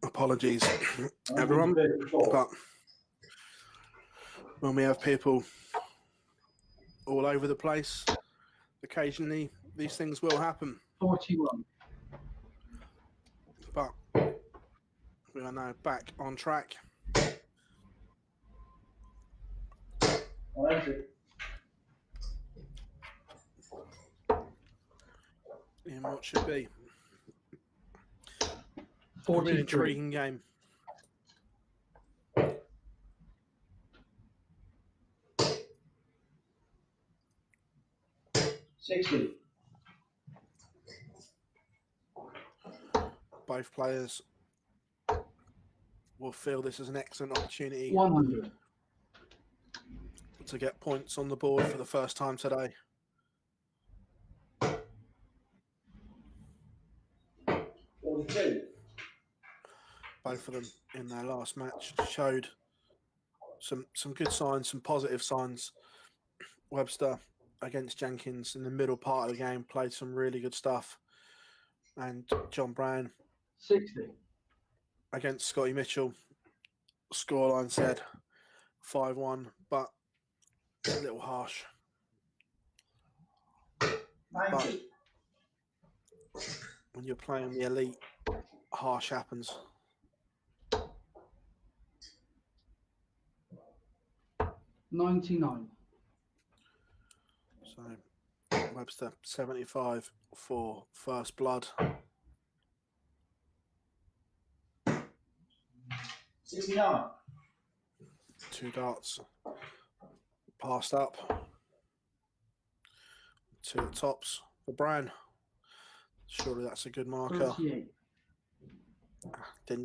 Apologies, everyone, but when we have people all over the place, occasionally these things will happen. 41. But we are now back on track. In what should be a really 43. intriguing game. Both players will feel this is an excellent opportunity 100. to get points on the board for the first time today. Both of them in their last match showed some good signs, some positive signs. Webster against Jenkins in the middle part of the game played some really good stuff. And John Brown 60. against Scotty Mitchell, scoreline said 5-1, but a little harsh. But when you're playing the elite, harsh happens. $99. So Webster 75 for first blood. 69. 2 darts passed up. 2 at tops for Brown. Surely that's a good marker. 38. Didn't